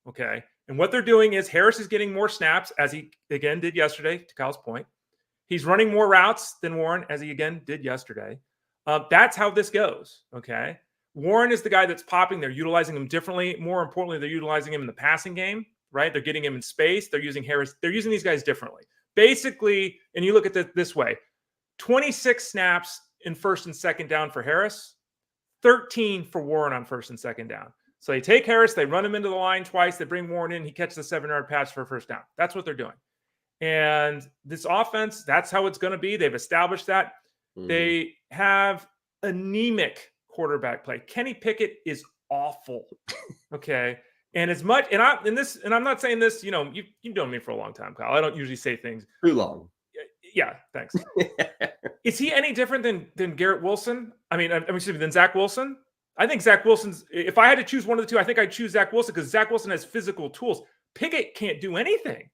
Okay. And what they're doing is Harris is getting more snaps, as he again did yesterday, to Kyle's point. He's running more routes than Warren, as he again did yesterday. That's how this goes. Okay. Warren is the guy that's popping. They're utilizing him differently. More importantly, they're utilizing him in the passing game, right? They're getting him in space. They're using Harris. They're using these guys differently. Basically, and you look at it this way, 26 snaps in first and second down for Harris, 13 for Warren on first and second down. So they take Harris, they run him into the line twice, they bring Warren in, he catches a 7-yard pass for a first down. That's what they're doing. And this offense, that's how it's going to be. They've established that. They have anemic quarterback play. Kenny Pickett is awful. Okay. And as much, and I'm not saying this, you've known me for a long time, Kyle. I don't usually say things too long. Yeah, thanks. Is he any different than Garrett Wilson? Than Zach Wilson? I think Zach Wilson's, if I had to choose one of the two, I think I'd choose Zach Wilson because Zach Wilson has physical tools. Pickett can't do anything.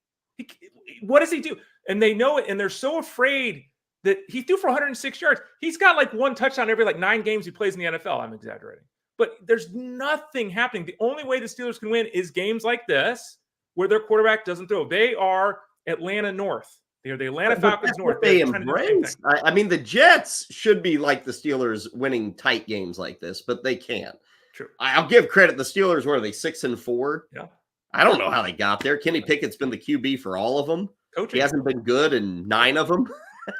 What does he do? And they know it, and they're so afraid that he threw for 106 yards. He's got like 1 touchdown every 9 games he plays in the NFL. I'm exaggerating. But there's nothing happening. The only way the Steelers can win is games like this where their quarterback doesn't throw. They are Atlanta North. They're the Atlanta Falcons North. They embrace. The Jets should be like the Steelers winning tight games like this, but they can't. True. I'll give credit. The Steelers, what are they, 6-4? Yeah. I don't know how they got there. Kenny Pickett's been the QB for all of them. Coaching. He hasn't been good in 9 of them.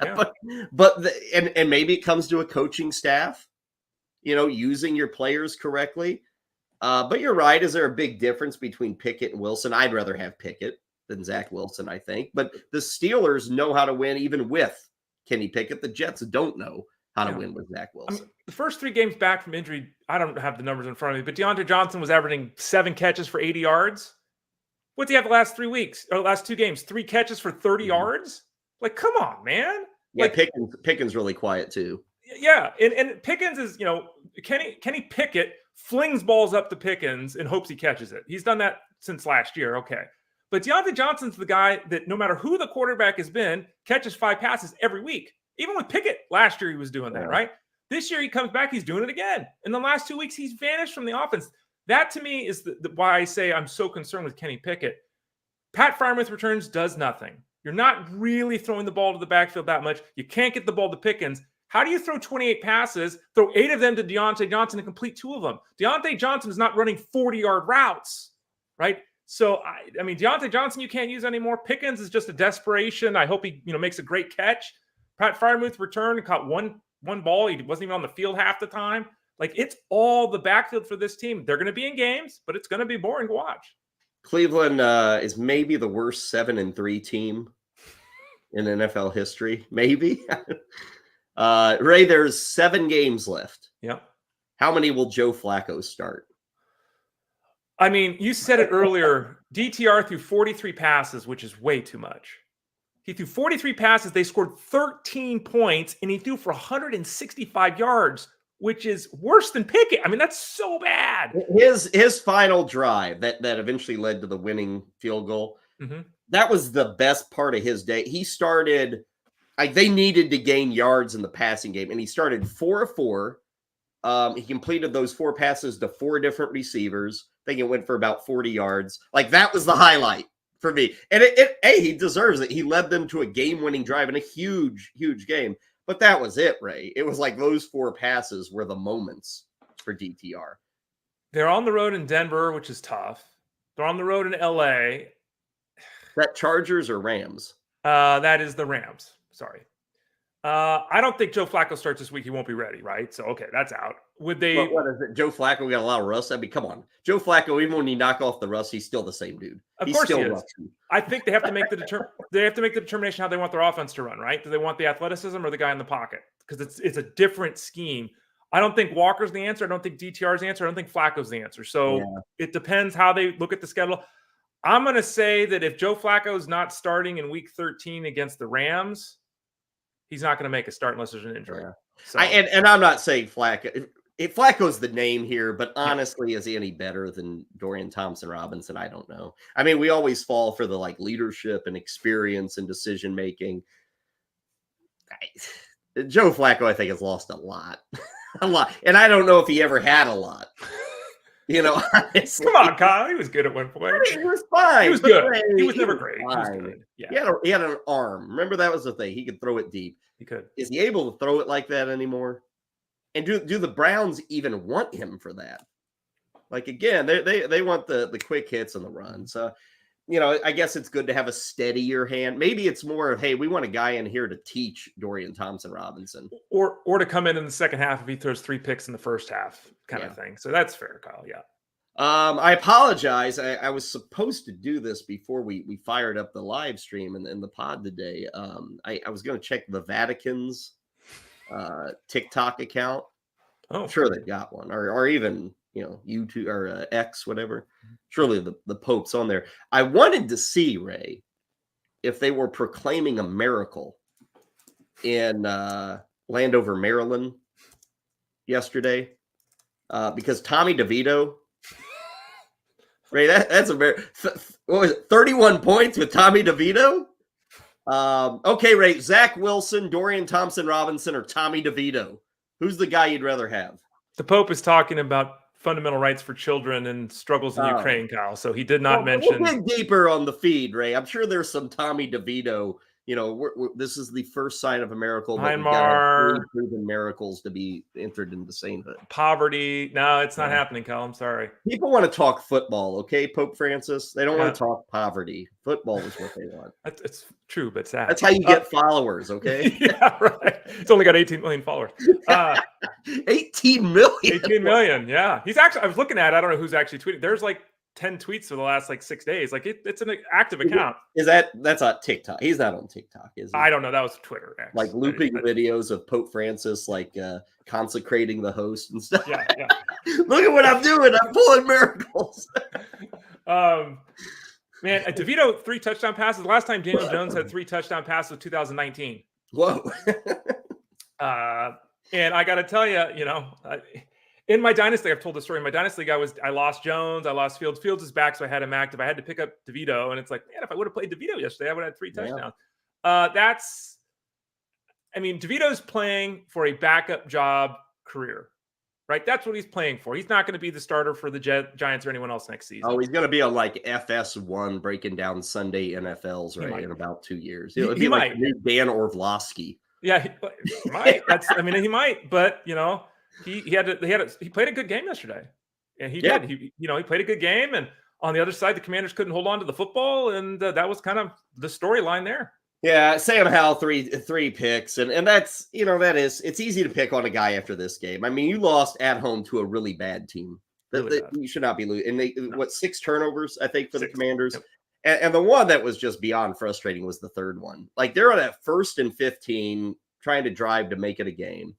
Yeah. but maybe it comes to a coaching staff, using your players correctly. But you're right. Is there a big difference between Pickett and Wilson? I'd rather have Pickett than Zach Wilson, I think. But the Steelers know how to win even with Kenny Pickett. The Jets don't know how to win with Zach Wilson. The first 3 games back from injury, I don't have the numbers in front of me, but Deontay Johnson was averaging 7 catches for 80 yards. What's he have the last 3 weeks or last 2 games? 3 catches for 30 yards? Like, come on, man. Yeah, Pickens really quiet too. Yeah, and Pickens is, Kenny Pickett flings balls up to Pickens and hopes he catches it. He's done that since last year. Okay. But Deontay Johnson's the guy that no matter who the quarterback has been, catches 5 passes every week. Even with Pickett last year, he was doing that, right? This year he comes back, he's doing it again. In the last 2 weeks, he's vanished from the offense. That to me is why I say I'm so concerned with Kenny Pickett. Pat Freiermuth returns, does nothing. You're not really throwing the ball to the backfield that much. You can't get the ball to Pickens. How do you throw 28 passes, throw 8 of them to Deontay Johnson and complete 2 of them? Deontay Johnson is not running 40-yard routes, right? So, I mean, Deontay Johnson you can't use anymore. Pickens is just a desperation. I hope he makes a great catch. Pat Freiermuth returned and caught one ball. He wasn't even on the field half the time. Like, it's all the backfield for this team. They're going to be in games, but it's going to be boring to watch. Cleveland is maybe the worst 7-3 team in NFL history. Maybe. Ray, there's 7 games left. Yeah. How many will Joe Flacco start? I mean, you said it earlier. DTR threw 43 passes, which is way too much. He threw 43 passes. They scored 13 points, and he threw for 165 yards, which is worse than Pickett. I mean, that's so bad. His final drive that eventually led to the winning field goal, that was the best part of his day. He started, they needed to gain yards in the passing game, and he started 4 of 4. He completed those 4 passes to 4 different receivers. I think it went for about 40 yards. Like, that was the highlight for me. And he deserves it. He led them to a game-winning drive in a huge, huge game. But that was it, Ray. It was like those 4 passes were the moments for DTR. They're on the road in Denver, which is tough. They're on the road in LA. That Chargers or Rams? That is the Rams. Sorry. I don't think Joe Flacco starts this week. He won't be ready, right? So, okay, that's out. Would they? What is it? Joe Flacco got a lot of rust? I mean, come on. Joe Flacco, even when he knock off the rust, he's still the same dude. Of course he is. I think they have to make the determination how they want their offense to run, right? Do they want the athleticism or the guy in the pocket? Because it's a different scheme. I don't think Walker's the answer. I don't think DTR's the answer. I don't think Flacco's the answer. So It depends how they look at the schedule. I'm going to say that if Joe Flacco is not starting in week 13 against the Rams, he's not going to make a start unless there's an injury. Yeah. So. And I'm not saying Flacco. If Flacco's the name here, but honestly, is he any better than Dorian Thompson-Robinson? I don't know. I mean, we always fall for the leadership and experience and decision making. Joe Flacco, I think, has lost a lot, and I don't know if he ever had a lot. Honestly. Come on, Kyle. He was good at one point. He was fine. He was good. He was never great. He was good. Yeah. He had an arm. Remember, that was the thing. He could throw it deep. He could. Is he able to throw it like that anymore? And do the Browns even want him for that? Like, again, they want the quick hits and the run. So, I guess it's good to have a steadier hand. Maybe it's more of, hey, we want a guy in here to teach Dorian Thompson-Robinson. Or to come in the second half if he throws 3 picks in the first half kind of thing. So that's fair, Kyle. Yeah. I apologize. I was supposed to do this before we fired up the live stream and the pod today. I was going to check the Vatican's TikTok account. Oh, I'm sure they've got one, or even YouTube or X, whatever. Surely the Pope's on there. I wanted to see, Ray, if they were proclaiming a miracle in Landover, Maryland yesterday, because Tommy DeVito. Ray, that's a what was it? 31 points with Tommy DeVito. Okay, Ray, Zach Wilson, Dorian Thompson-Robinson, or Tommy DeVito? Who's the guy you'd rather have? The Pope is talking about fundamental rights for children and struggles in Ukraine, Kyle. So he did not mention. We'll dig deeper on the feed, Ray. I'm sure there's some Tommy DeVito. This is the first sign of a miracle. Myanmar, proven miracles to be entered into sainthood. Poverty. No, it's not happening, Kyle. I'm sorry. People want to talk football, okay, Pope Francis? They don't want to talk poverty. Football is what they want. It's true, but sad. That's how you get followers, okay? Yeah, right. It's only got 18 million followers. 18 million? 18 million, yeah. He's actually, I was looking at it. I don't know who's actually tweeting. There's 10 tweets for the last 6 days. It's an active account. That's on TikTok? He's not on TikTok, is he? I don't know. That was Twitter. X. Looping videos of Pope Francis, consecrating the host and stuff. Yeah. Look at what I'm doing. I'm pulling miracles. Man, DeVito 3 touchdown passes. The last time Daniel Jones had 3 touchdown passes was 2019. Whoa. And I got to tell you, in my dynasty, I've told the story. In my dynasty league, I lost Jones, I lost Fields. Fields is back, so I had him active. I had to pick up DeVito, and it's man, if I would have played DeVito yesterday, I would have had 3 touchdowns. I mean, DeVito's playing for a backup job career, right? That's what he's playing for. He's not going to be the starter for the Giants or anyone else next season. Oh, he's going to be on like FS1 breaking down Sunday NFLs, right? In about 2 years. It'll be like the new Dan Orlovsky. Yeah, he might. He might, but he played a good game yesterday. And he did. He played a good game, and on the other side, the Commanders couldn't hold on to the football, and that was kind of the storyline there. Yeah, Sam Howell, three picks, and that's it's easy to pick on a guy after this game. I mean, you lost at home to a really bad team. You should not be losing. And 6 turnovers, I think, for the Commanders. Yep. And the one that was just beyond frustrating was the third one. Like, they're on that 1st and 15, trying to drive to make it a game.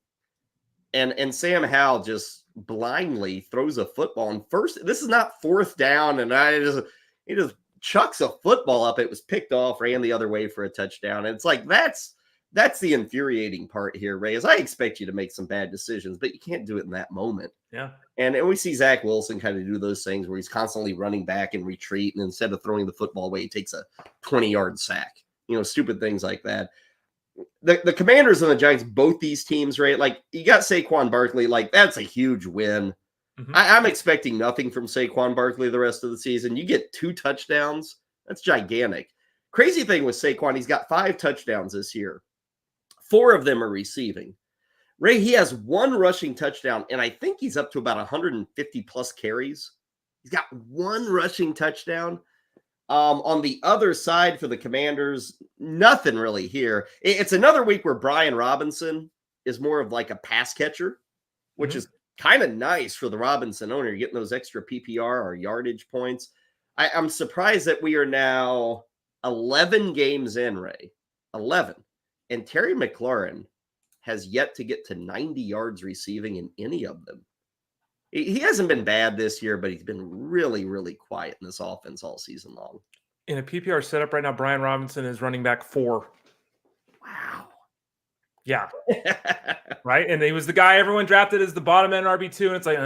And Sam Howell just blindly throws a football. And first, this is not 4th down, and he just chucks a football up. It was picked off, ran the other way for a touchdown. And it's like, that's the infuriating part here, Ray, is I expect you to make some bad decisions, but you can't do it in that moment. Yeah. And we see Zach Wilson kind of do those things where he's constantly running back and retreat, and instead of throwing the football away, he takes a 20-yard sack. Stupid things like that. The Commanders and the Giants, both these teams, right? Like, you got Saquon Barkley, like, that's a huge win. Mm-hmm. I'm expecting nothing from Saquon Barkley the rest of the season. You get 2 touchdowns, that's gigantic. Crazy thing with Saquon, he's got 5 touchdowns this year. 4 of them are receiving. Ray, he has 1 rushing touchdown, and I think he's up to about 150 plus carries. He's got 1 rushing touchdown. On the other side for the Commanders, nothing really here. It's another week where Brian Robinson is more of like a pass catcher, which is kind of nice for the Robinson owner. You're getting those extra PPR or yardage points. I'm surprised that we are now 11 games in, Ray. 11. And Terry McLaurin has yet to get to 90 yards receiving in any of them. He hasn't been bad this year, but he's been really, really quiet in this offense all season long. In a PPR setup right now, Brian Robinson is running back 4. Wow. Yeah. Right? And he was the guy everyone drafted as the bottom end RB2, and it's like,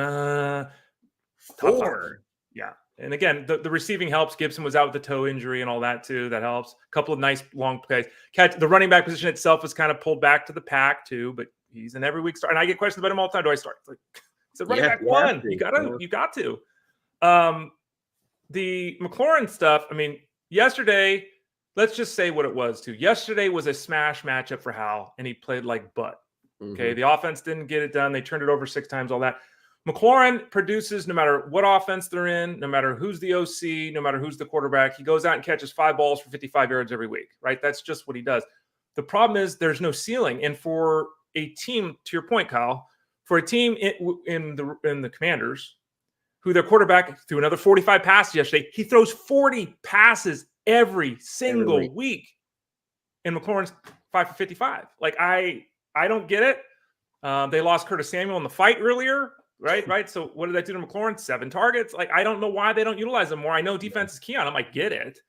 4. Yeah. And again, the receiving helps. Gibson was out with the toe injury and all that too. That helps. A couple of nice long plays. The running back position itself was kind of pulled back to the pack too, but he's an every week start. And I get questions about him all the time. Do I start? It's like, it's a running back 1. You got to. The McLaurin stuff, I mean, yesterday, let's just say what it was too. Yesterday was a smash matchup for Howell, and he played like butt. Okay, the offense didn't get it done. They turned it over 6 times, all that. McLaurin produces no matter what offense they're in, no matter who's the OC, no matter who's the quarterback. He goes out and catches 5 balls for 55 yards every week, right? That's just what he does. The problem is there's no ceiling. And for a team, to your point, Kyle, for a team in the Commanders, who their quarterback threw another 45 passes yesterday, he throws 40 passes every single week. And McLaurin's 5 for 55. Like, I don't get it. They lost Curtis Samuel in the fight earlier. Right. So what did that do to McLaurin? 7 targets. Like, I don't know why they don't utilize him more. I know defense is key on him. I get it.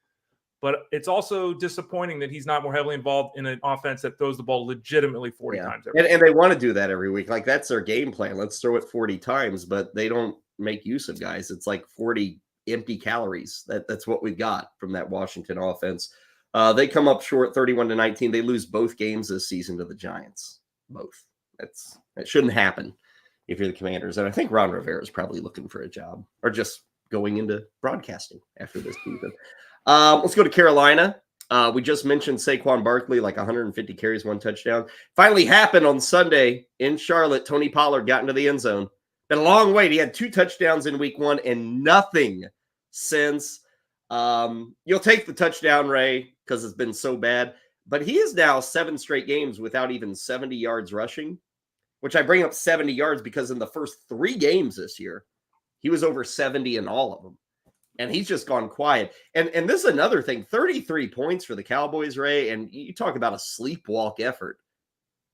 But it's also disappointing that he's not more heavily involved in an offense that throws the ball legitimately 40 times every week. And they want to do that every week. Like, that's their game plan. Let's throw it 40 times, but they don't make use of guys. It's like 40 empty calories. That's what we got from that Washington offense. They come up short 31-19. They lose both games this season to the Giants. Both. That shouldn't happen if you're the Commanders. And I think Ron Rivera is probably looking for a job or just going into broadcasting after this season. Let's go to Carolina. We just mentioned Saquon Barkley, like 150 carries, 1 touchdown. Finally happened on Sunday in Charlotte. Tony Pollard got into the end zone. Been a long wait. He had 2 touchdowns in week 1 and nothing since. You'll take the touchdown, Ray, because it's been so bad. But he is now 7 straight games without even 70 yards rushing, which I bring up 70 yards because in the first 3 games this year, he was over 70 in all of them. And he's just gone quiet. And this is another thing, 33 points for the Cowboys, Ray, and you talk about a sleepwalk effort.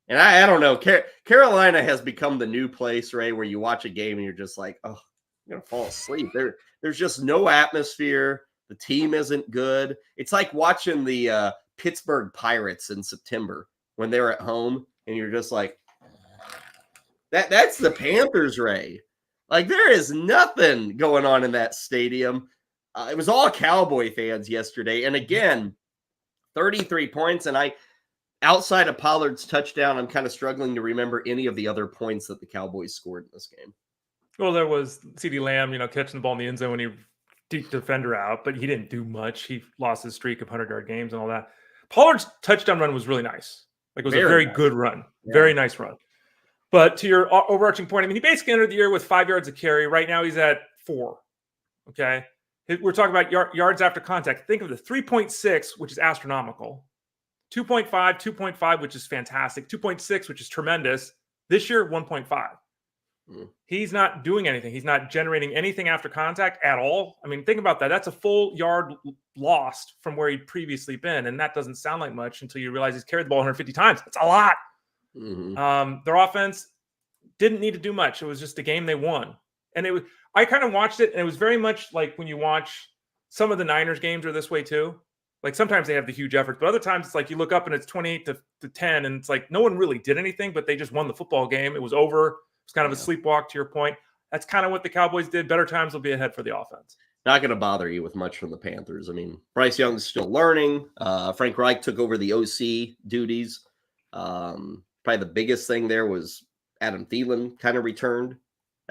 And I don't know, Carolina has become the new place, Ray, where you watch a game and you're just like, oh, I'm going to fall asleep. There's just no atmosphere. The team isn't good. It's like watching the Pittsburgh Pirates in September when they're at home, and you're just like, that's the Panthers, Ray. Like, there is nothing going on in that stadium. It was all Cowboy fans yesterday. And again, 33 points. And outside of Pollard's touchdown, I'm kind of struggling to remember any of the other points that the Cowboys scored in this game. Well, there was CeeDee Lamb, catching the ball in the end zone when he deep defender out, but he didn't do much. He lost his streak of 100-yard games and all that. Pollard's touchdown run was really nice. Like, it was a very nice. Good run. Yeah. Very nice run. But to your overarching point, I mean, he basically entered the year with 5 yards of carry. Right now he's at 4. Okay. We're talking about yards after contact. Think of the 3.6, which is astronomical. 2.5, which is fantastic. 2.6, which is tremendous. This year, 1.5. He's not doing anything. He's not generating anything after contact at all. I mean, think about that. That's a full yard lost from where he'd previously been. And that doesn't sound like much until you realize he's carried the ball 150 times. That's a lot. Their offense didn't need to do much. It was just a game they won. And I kind of watched it, and it was very much like when you watch some of the Niners games are this way too. Like, sometimes they have the huge efforts, but other times it's like you look up and it's 28 to 10, and it's like no one really did anything, but they just won the football game. It was over. It's kind of a sleepwalk, to your point. That's kind of what the Cowboys did. Better times will be ahead for the offense. Not going to bother you with much from the Panthers. I mean, Bryce Young's still learning. Frank Reich took over the OC duties. Probably the biggest thing there was Adam Thielen kind of returned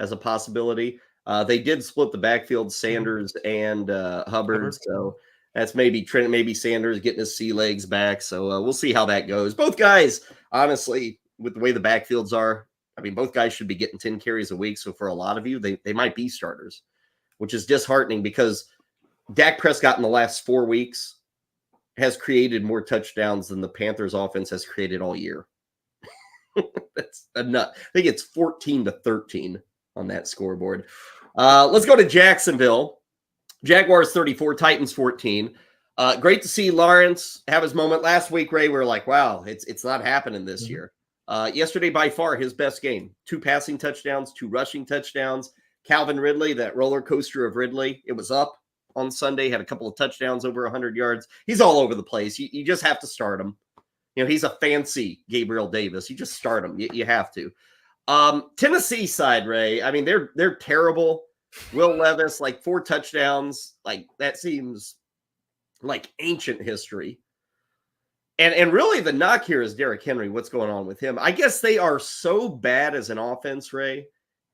as a possibility. They did split the backfield, Sanders and Hubbard. So that's maybe Trent, maybe Sanders getting his sea legs back. So we'll see how that goes. Both guys, honestly, with the way the backfields are, I mean, both guys should be getting 10 carries a week. So for a lot of you, they might be starters, which is disheartening because Dak Prescott in the last 4 weeks has created more touchdowns than the Panthers offense has created all year. That's a nut. I think it's 14-13 on that scoreboard. Let's go to Jacksonville. Jaguars 34, Titans 14. Great to see Lawrence have his moment. Last week, Ray, we were like, wow, it's not happening this year. Yesterday, by far, his best game. 2 passing touchdowns, 2 rushing touchdowns. Calvin Ridley, that roller coaster of Ridley, it was up on Sunday, had a couple of touchdowns over 100 yards. He's all over the place. You just have to start him. He's a fancy Gabriel Davis. You just start him. You have to. Tennessee side, Ray, I mean, they're terrible. Will Levis, like 4 touchdowns. Like, that seems like ancient history. And really the knock here is Derrick Henry. What's going on with him? I guess they are so bad as an offense, Ray.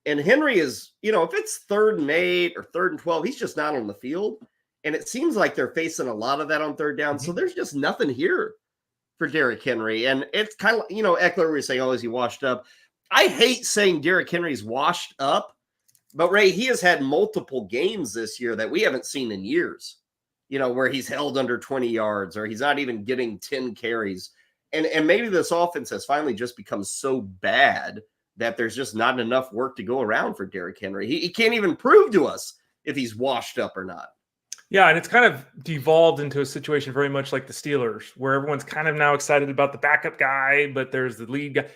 And Henry is, if it's 3rd and 8 or 3rd and 12, he's just not on the field. And it seems like they're facing a lot of that on 3rd down. So there's just nothing here for Derrick Henry. And it's kind of, Ekeler was saying, is he washed up? I hate saying Derrick Henry's washed up. But, Ray, he has had multiple games this year that we haven't seen in years. Where he's held under 20 yards or he's not even getting 10 carries. And maybe this offense has finally just become so bad that there's just not enough work to go around for Derrick Henry. He can't even prove to us if he's washed up or not. Yeah, and it's kind of devolved into a situation very much like the Steelers, where everyone's kind of now excited about the backup guy, but there's the lead guy.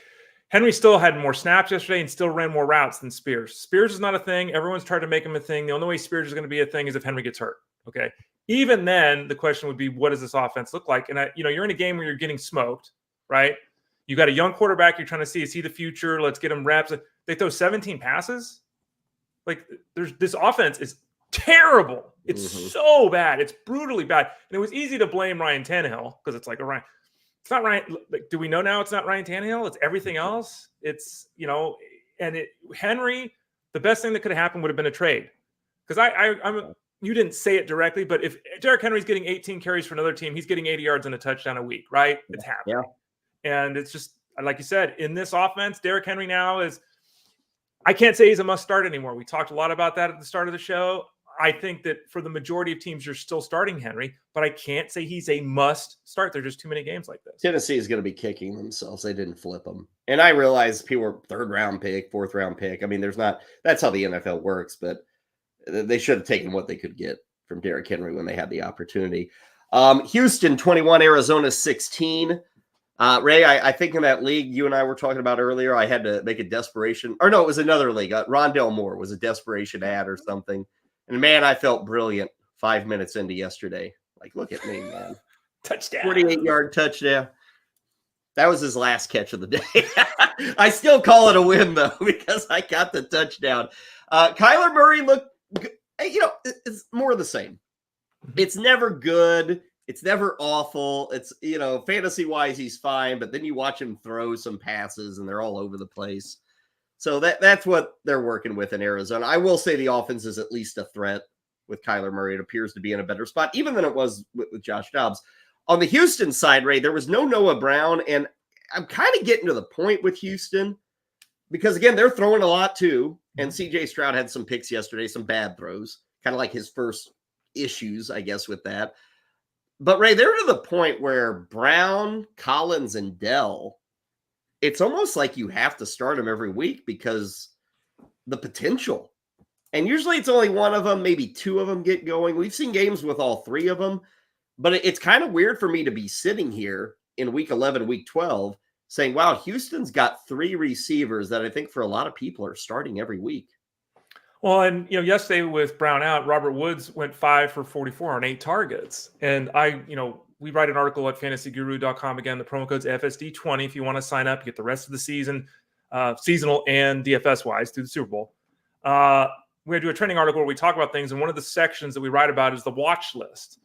Henry still had more snaps yesterday and still ran more routes than Spears. Spears is not a thing. Everyone's tried to make him a thing. The only way Spears is going to be a thing is if Henry gets hurt. Okay. Even then, the question would be, what does this offense look like? And, you're in a game where you're getting smoked, right? You got a young quarterback. You're trying to see, is he the future? Let's get him reps. They throw 17 passes. Like, this offense is terrible. It's so bad. It's brutally bad. And it was easy to blame Ryan Tannehill because it's like, Ryan, it's not Ryan. Like, do we know now it's not Ryan Tannehill? It's everything else. It's, Henry, the best thing that could have happened would have been a trade. Because you didn't say it directly, but if Derrick Henry's getting 18 carries for another team, he's getting 80 yards and a touchdown a week, right? It's happening. Yeah. And it's just, like you said, in this offense, Derrick Henry now is, I can't say he's a must start anymore. We talked a lot about that at the start of the show. I think that for the majority of teams, you're still starting Henry, but I can't say he's a must start. There's just too many games like this. Tennessee is going to be kicking themselves. They didn't flip them. And I realize people are 3rd round pick, 4th round pick. I mean, that's how the NFL works, but they should have taken what they could get from Derrick Henry when they had the opportunity. Houston 21, Arizona 16. Ray, I think in that league you and I were talking about earlier, I had to make a desperation. Or no, it was another league. Rondell Moore was a desperation ad or something. And, man, I felt brilliant 5 minutes into yesterday. Like, look at me, man. Touchdown. 48-yard touchdown. That was his last catch of the day. I still call it a win, though, because I got the touchdown. Kyler Murray looked, it's more of the same. It's never good. It's never awful. It's, fantasy-wise, he's fine, but then you watch him throw some passes, and they're all over the place. So that's what they're working with in Arizona. I will say the offense is at least a threat with Kyler Murray. It appears to be in a better spot, even than it was with Josh Dobbs. On the Houston side, Ray, there was no Noah Brown, and I'm kind of getting to the point with Houston because, again, they're throwing a lot too, and C.J. Stroud had some picks yesterday, some bad throws, kind of like his first issues, I guess, with that. But, Ray, they're to the point where Brown, Collins, and Dell, it's almost like you have to start them every week because the potential. And usually it's only one of them, maybe two of them get going. We've seen games with all three of them. But it's kind of weird for me to be sitting here in week 11, week 12, saying, wow, Houston's got three receivers that I think for a lot of people are starting every week. Well, and, yesterday with Brown out, Robert Woods went 5 for 44 on 8 targets. And we write an article at fantasyguru.com. Again, the promo code's FSD20. If you want to sign up, you get the rest of the season, seasonal and DFS wise through the Super Bowl. We're going to do a trending article where we talk about things. And one of the sections that we write about is the watch list.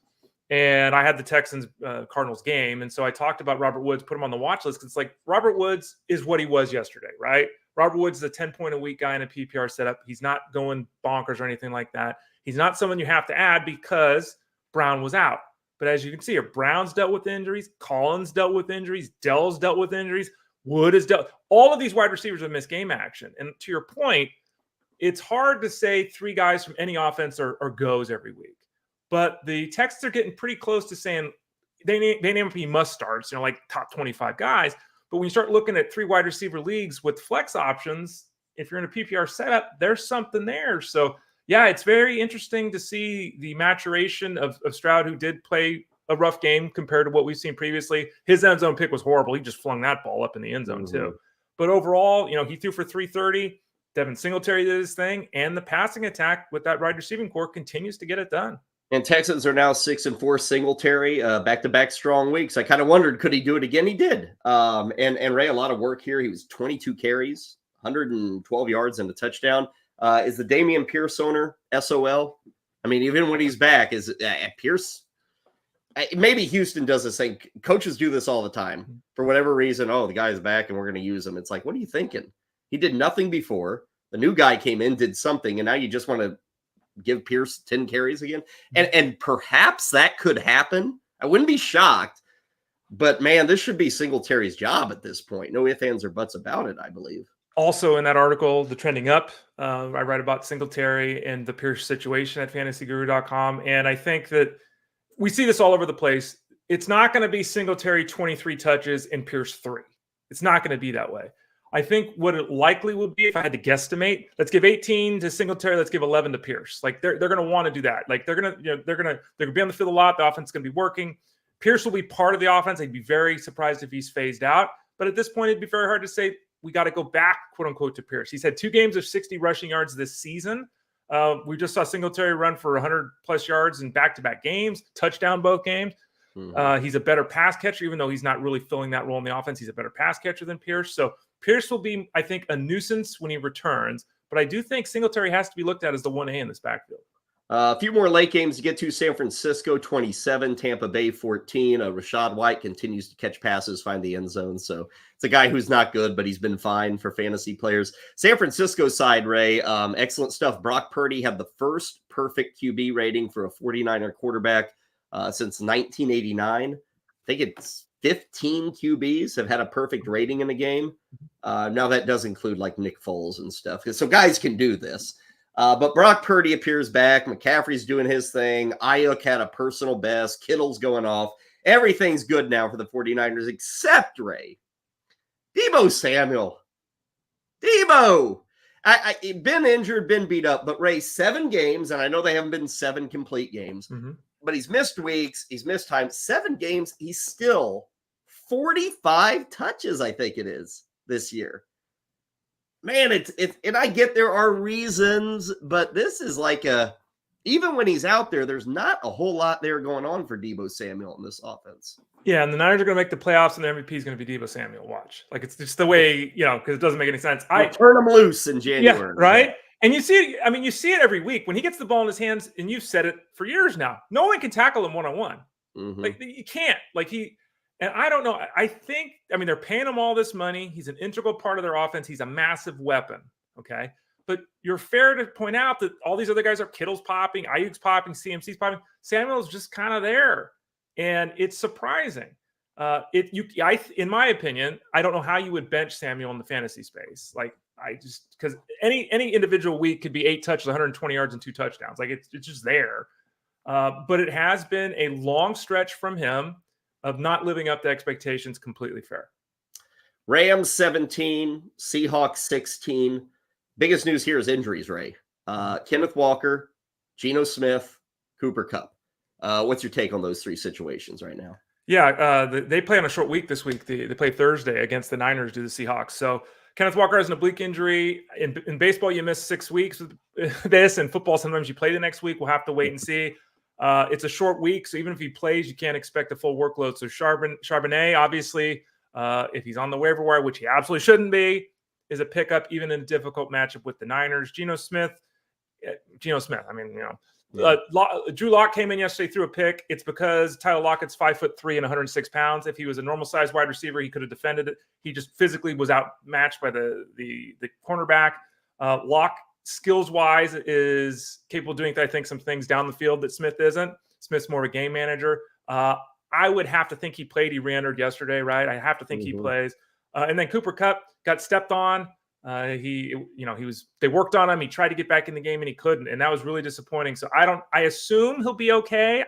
And I had the Texans Cardinals game. And so I talked about Robert Woods, put him on the watch list. Because it's like Robert Woods is what he was yesterday, right? Robert Woods is a 10-point-a-week guy in a PPR setup. He's not going bonkers or anything like that. He's not someone you have to add because Brown was out. But as you can see, Brown's dealt with injuries. Collins dealt with injuries. Dell's dealt with injuries. Wood has dealt. All of these wide receivers have missed game action. And to your point, it's hard to say three guys from any offense are goes every week. But the Texans are getting pretty close to saying they name be must starts, like top 25 guys. But when you start looking at 3 wide receiver leagues with flex options, if you're in a PPR setup, there's something there. So, yeah, it's very interesting to see the maturation of Stroud, who did play a rough game compared to what we've seen previously. His end zone pick was horrible. He just flung that ball up in the end zone, too. But overall, he threw for 330. Devin Singletary did his thing. And the passing attack with that wide receiving core continues to get it done. And Texans are now 6-4 Singletary, back-to-back strong weeks. I kind of wondered, could he do it again? He did. And Ray, a lot of work here. He was 22 carries, 112 yards and a touchdown. Is the Dameon Pierce owner SOL? I mean, even when he's back, is Pierce? Maybe Houston does this thing. Coaches do this all the time. For whatever reason, the guy's back and we're going to use him. It's like, what are you thinking? He did nothing before. The new guy came in, did something, and now you just want to give Pierce 10 carries again. And perhaps that could happen. I wouldn't be shocked. But, man, this should be Singletary's job at this point. No ifs, ands, or buts about it, I believe. Also in that article, the trending up, I write about Singletary and the Pierce situation at fantasyguru.com. And I think that we see this all over the place. It's not going to be Singletary 23 touches and Pierce 3. It's not going to be that way. I think what it likely would be, if I had to guesstimate, let's give 18 to Singletary, let's give 11 to Pierce. Like they're going to want to do that. Like they're going to be on the field a lot. The offense is going to be working. Pierce will be part of the offense. I'd be very surprised if he's phased out. But at this point, it'd be very hard to say we got to go back, quote unquote, to Pierce. He's had 2 games of 60 rushing yards this season. We just saw Singletary run for 100 plus yards in back-to-back games, touchdown both games. He's a better pass catcher, even though he's not really filling that role in the offense. He's a better pass catcher than Pierce. So Pierce will be, I think, a nuisance when he returns. But I do think Singletary has to be looked at as the 1A in this backfield. A few more late games to get to. San Francisco 27, Tampa Bay 14. Rashad White continues to catch passes, find the end zone. So it's a guy who's not good, but he's been fine for fantasy players. San Francisco side, Ray, excellent stuff. Brock Purdy had the first perfect QB rating for a 49er quarterback since 1989. I think it's 15 QBs have had a perfect rating in a game. Now that does include like Nick Foles and stuff. So guys can do this. But Brock Purdy appears back. McCaffrey's doing his thing. Ayuk had a personal best. Kittle's going off. Everything's good now for the 49ers except Ray. Deebo Samuel. Deebo. I been injured, been beat up, but Ray, 7 games, and I know they haven't been 7 complete games, but he's missed weeks. He's missed time. 7 games. He's still 45 touches, I think it is, this year. Man, it's and I get there are reasons, but this is like even when he's out there, there's not a whole lot there going on for Deebo Samuel in this offense. Yeah, and the Niners are going to make the playoffs, and the MVP is going to be Deebo Samuel. Watch. Like, it's just the way, because it doesn't make any sense. Turn him loose in January. Yeah, right? And you see it every week. When he gets the ball in his hands, and you've said it for years now, no one can tackle him one-on-one. Like you can't. And I don't know. I mean, they're paying him all this money. He's an integral part of their offense. He's a massive weapon. Okay. But you're fair to point out that all these other guys are Kittle's popping, Ayuk's popping, CMC's popping. Samuel's just kind of there. And it's surprising. In my opinion, I don't know how you would bench Samuel in the fantasy space. Because any individual week could be 8 touches, 120 yards, and 2 touchdowns. It's just there. But it has been a long stretch from him of not living up to expectations. Completely fair. Rams 17, Seahawks 16. Biggest news here is injuries, Ray. Kenneth Walker, Geno Smith, Cooper Kupp. What's your take on those 3 situations right now? Yeah, they play on a short week this week. They play Thursday against the Niners due to the Seahawks. So Kenneth Walker has an oblique injury. In baseball, you miss 6 weeks with this. In football, sometimes you play the next week. We'll have to wait and see. It's a short week, so even if he plays, you can't expect a full workload. So Charbonnet, obviously, if he's on the waiver wire, which he absolutely shouldn't be, is a pickup even in a difficult matchup with the Niners. Geno Smith. I mean, Drew Lock came in yesterday, threw a pick. It's because Tyler Lockett's 5'3" and 106 pounds. If he was a normal sized wide receiver, he could have defended it. He just physically was outmatched by the cornerback. Lock, skills wise, is capable of doing, I think, some things down the field that Smith isn't. Smith's more of a game manager. I would have to think he played. He re-entered yesterday, right? I have to think he plays. And then Cooper Kupp got stepped on. They worked on him. He tried to get back in the game and he couldn't. And that was really disappointing. So I assume he'll be okay.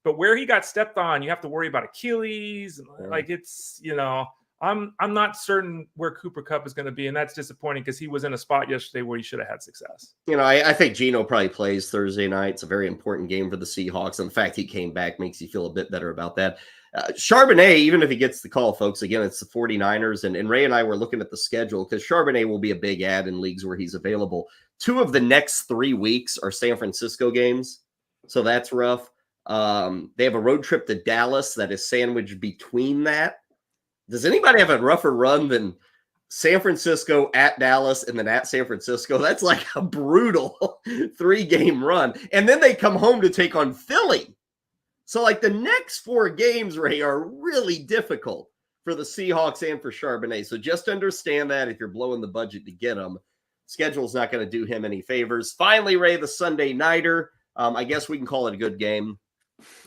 But where he got stepped on, you have to worry about Achilles. I'm not certain where Cooper Kupp is going to be. And that's disappointing because he was in a spot yesterday where he should have had success. I think Geno probably plays Thursday night. It's a very important game for the Seahawks. And the fact he came back makes you feel a bit better about that. Charbonnet, even if he gets the call, folks, again, it's the 49ers. And Ray and I were looking at the schedule because Charbonnet will be a big ad in leagues where he's available. 2 of the next 3 weeks are San Francisco games. So that's rough. They have a road trip to Dallas that is sandwiched between that. Does anybody have a rougher run than San Francisco at Dallas and then at San Francisco? That's like a brutal 3-game run. And then they come home to take on Philly. So the next 4 games, Ray, are really difficult for the Seahawks and for Charbonnet. So just understand that if you're blowing the budget to get him, schedule's not going to do him any favors. Finally, Ray, the Sunday nighter. I guess we can call it a good game.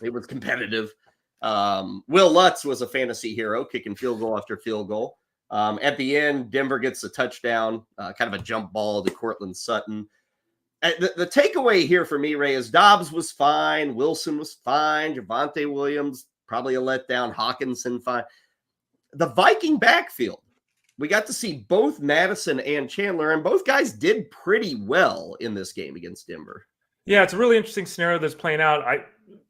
It was competitive. Will Lutz was a fantasy hero, kicking field goal after field goal. At the end, Denver gets a touchdown, kind of a jump ball to Courtland Sutton. The takeaway here for me, Ray, is Dobbs was fine. Wilson was fine. Javonte Williams, probably a letdown. Hawkinson, fine. The Viking backfield, we got to see both Madison and Chandler, and both guys did pretty well in this game against Denver. Yeah, it's a really interesting scenario that's playing out.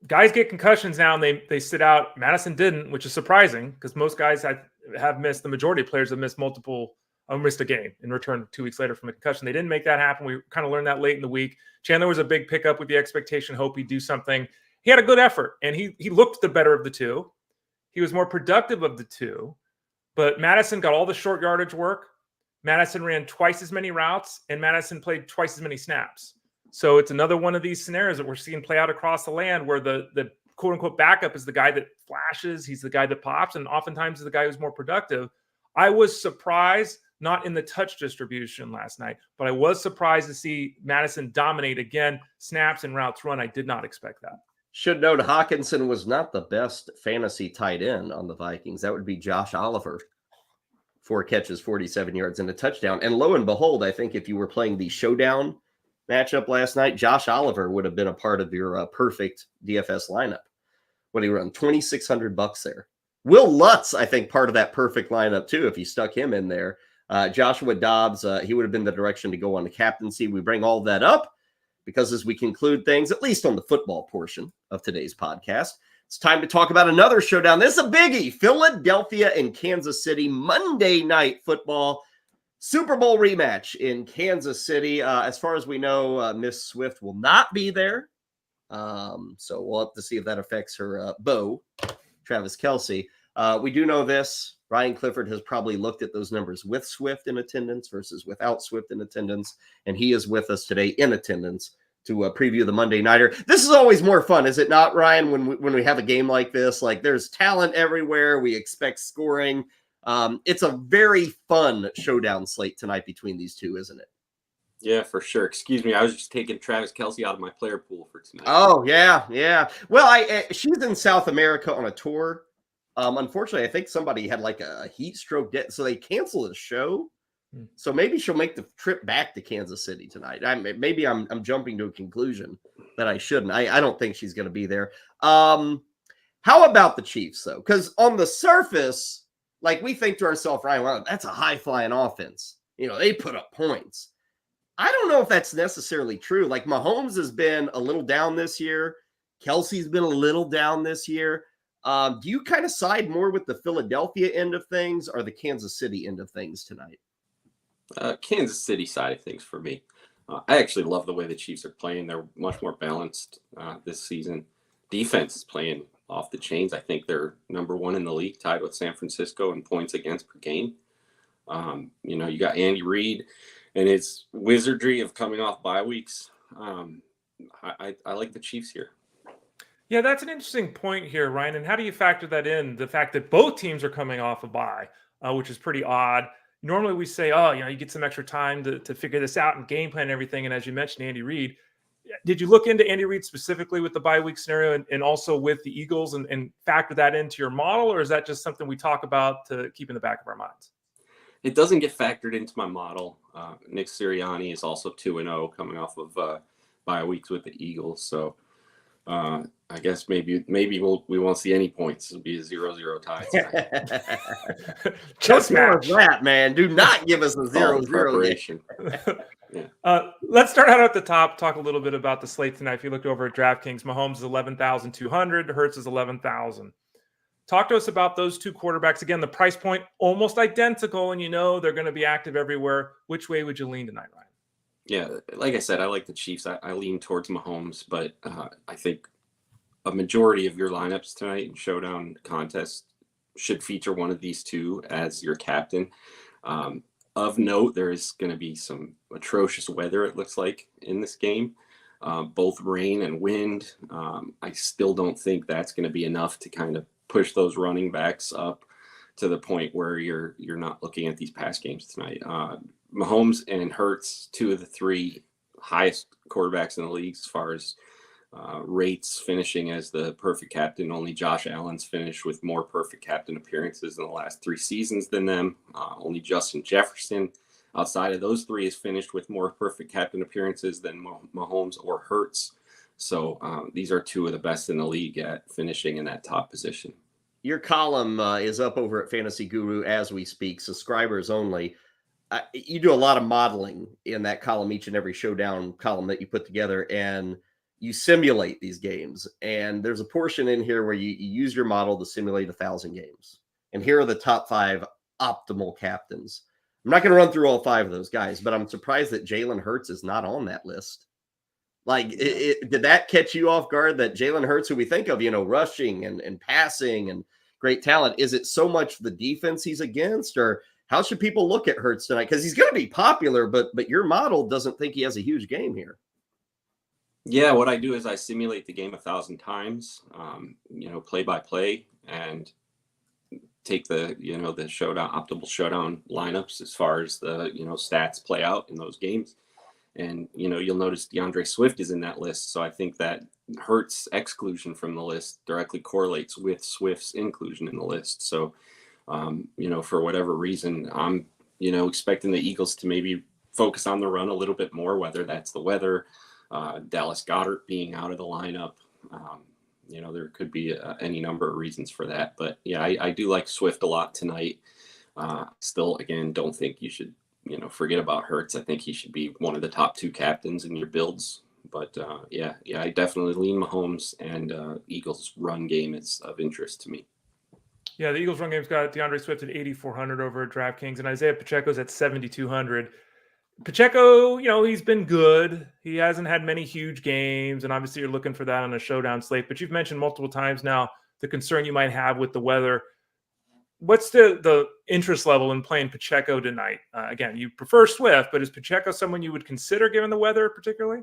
Guys get concussions now, and they sit out. Madison didn't, which is surprising because most guys have missed. The majority of players have missed missed a game in return 2 weeks later from a concussion. They didn't make that happen. We kind of learned that late in the week. Chandler was a big pickup with the expectation, hope he'd do something. He had a good effort, and he looked the better of the 2. He was more productive of the 2. But Madison got all the short yardage work. Madison ran twice as many routes, and Madison played twice as many snaps. So it's another one of these scenarios that we're seeing play out across the land where the quote-unquote backup is the guy that flashes. He's the guy that pops, and oftentimes is the guy who's more productive. I was surprised, not in the touch distribution last night, but I was surprised to see Madison dominate again, snaps and routes run. I did not expect that. Should note Hawkinson was not the best fantasy tight end on the Vikings. That would be Josh Oliver. 4 catches, 47 yards, and a touchdown. And lo and behold, I think if you were playing the showdown matchup last night, Josh Oliver would have been a part of your perfect DFS lineup. What he run? $2,600 there. Will Lutz, I think, part of that perfect lineup too, if you stuck him in there. Joshua Dobbs, he would have been the direction to go on the captaincy. We bring all that up because as we conclude things, at least on the football portion of today's podcast, it's time to talk about another showdown. This is a biggie. Philadelphia and Kansas City, Monday Night Football. Super Bowl rematch in Kansas City. As far as we know, Miss Swift will not be there. So we'll have to see if that affects her beau, Travis Kelce. We do know this. Ryan Clifford has probably looked at those numbers with Swift in attendance versus without Swift in attendance, and he is with us today in attendance preview the Monday Nighter. This is always more fun, is it not, Ryan, when we have a game like this? Like, there's talent everywhere. We expect scoring. It's a very fun showdown slate tonight between these two, isn't it? Yeah, for sure. Excuse me. I was just taking Travis Kelce out of my player pool for tonight. Oh, yeah. Well, she's in South America on a tour. Unfortunately, I think somebody had like a heat stroke, so they canceled the show. So maybe she'll make the trip back to Kansas City tonight. Maybe I'm jumping to a conclusion that I shouldn't. I don't think she's going to be there. How about the Chiefs, though? Because on the surface, like, we think to ourselves, Ryan, well, that's a high-flying offense. They put up points. I don't know if that's necessarily true. Like, Mahomes has been a little down this year. Kelsey's been a little down this year. Do you kind of side more with the Philadelphia end of things or the Kansas City end of things tonight? Kansas City side of things for me. I actually love the way the Chiefs are playing. They're much more balanced this season. Defense is playing off the chains. I think they're number one in the league, tied with San Francisco in points against per game. You got Andy Reid and his wizardry of coming off bye weeks. I like the Chiefs here. Yeah, that's an interesting point here, Ryan. And how do you factor that in? The fact that both teams are coming off a bye, which is pretty odd. Normally we say, you get some extra time to figure this out and game plan and everything. And as you mentioned, Andy Reid, did you look into Andy Reid specifically with the bye week scenario and also with the Eagles and factor that into your model? Or is that just something we talk about to keep in the back of our minds? It doesn't get factored into my model. Nick Sirianni is also 2-0 coming off of bye weeks with the Eagles. So I guess maybe we won't see any points. It'll be a 0-0 tie. Just more of that, man. Do not give us a 0-0. Yeah. Let's start out at the top. Talk a little bit about the slate tonight. If you looked over at DraftKings, Mahomes is 11,200. Hurts is 11,000. Talk to us about those two quarterbacks. Again, the price point almost identical, and they're going to be active everywhere. Which way would you lean tonight, Ryan? Yeah, like I said, I like the Chiefs. I lean towards Mahomes, but I think a majority of your lineups tonight in showdown contest should feature one of these two as your captain. Of note, there is going to be some atrocious weather, it looks like, in this game, both rain and wind. I still don't think that's going to be enough to kind of push those running backs up to the point where you're not looking at these pass games tonight. Mahomes and Hurts, two of the three highest quarterbacks in the league as far as rates finishing as the perfect captain. Only Josh Allen's finished with more perfect captain appearances in the last 3 seasons than them. Only Justin Jefferson, outside of those three, has finished with more perfect captain appearances than Mahomes or Hurts. So these are two of the best in the league at finishing in that top position. Your column is up over at Fantasy Guru as we speak, subscribers only. You do a lot of modeling in that column, each and every showdown column that you put together, and you simulate these games. And there's a portion in here where you use your model to simulate 1,000 games. And here are the top 5 optimal captains. I'm not going to run through all 5 of those guys, but I'm surprised that Jalen Hurts is not on that list. Like, did that catch you off guard that Jalen Hurts, who we think of, rushing and passing and great talent, is it so much the defense he's against, or how should people look at Hurts tonight? Because he's going to be popular, but your model doesn't think he has a huge game here. Yeah, what I do is I simulate the game 1,000 times, play by play, and take the optimal showdown lineups as far as the stats play out in those games. And, you'll notice DeAndre Swift is in that list. So I think that Hurts' exclusion from the list directly correlates with Swift's inclusion in the list. So, for whatever reason, I'm, expecting the Eagles to maybe focus on the run a little bit more, whether that's the weather, Dallas Goedert being out of the lineup. There could be any number of reasons for that. But, yeah, I do like Swift a lot tonight. Still, again, don't think you should forget about Hurts. I think he should be one of the top 2 captains in your builds. But I definitely lean Mahomes, and Eagles run game is of interest to me. Yeah, the Eagles run game's got DeAndre Swift at 8,400 over at DraftKings, and Isaiah Pacheco's at 7,200. Pacheco, he's been good. He hasn't had many huge games, and obviously you're looking for that on a showdown slate. But you've mentioned multiple times now the concern you might have with the weather. What's the interest level in playing Pacheco tonight? Again, you prefer Swift, but is Pacheco someone you would consider given the weather particularly?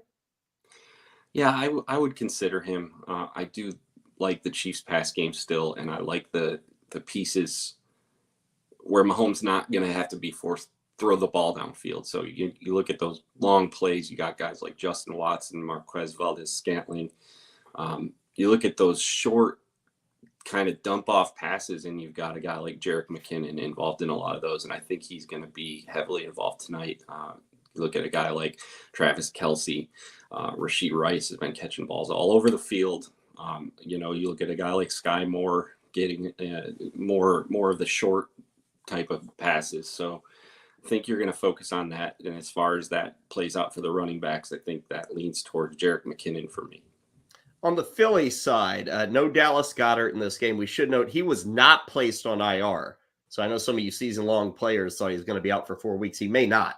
Yeah, I would consider him. I do like the Chiefs pass game still, and I like the pieces where Mahomes not going to have to be forced throw the ball downfield. So you look at those long plays. You got guys like Justin Watson, Marquez Valdez-Scantling. You look at those short kind of dump off passes, and you've got a guy like Jerick McKinnon involved in a lot of those, and I think he's going to be heavily involved tonight. You look at a guy like Travis Kelce, Rashee Rice has been catching balls all over the field. You look at a guy like Sky Moore getting more of the short type of passes. So I think you're going to focus on that. And as far as that plays out for the running backs, I think that leans towards Jerick McKinnon for me. On the Philly side, no Dallas Goedert in this game. We should note he was not placed on IR. So I know some of you season-long players thought he was going to be out for 4 weeks. He may not.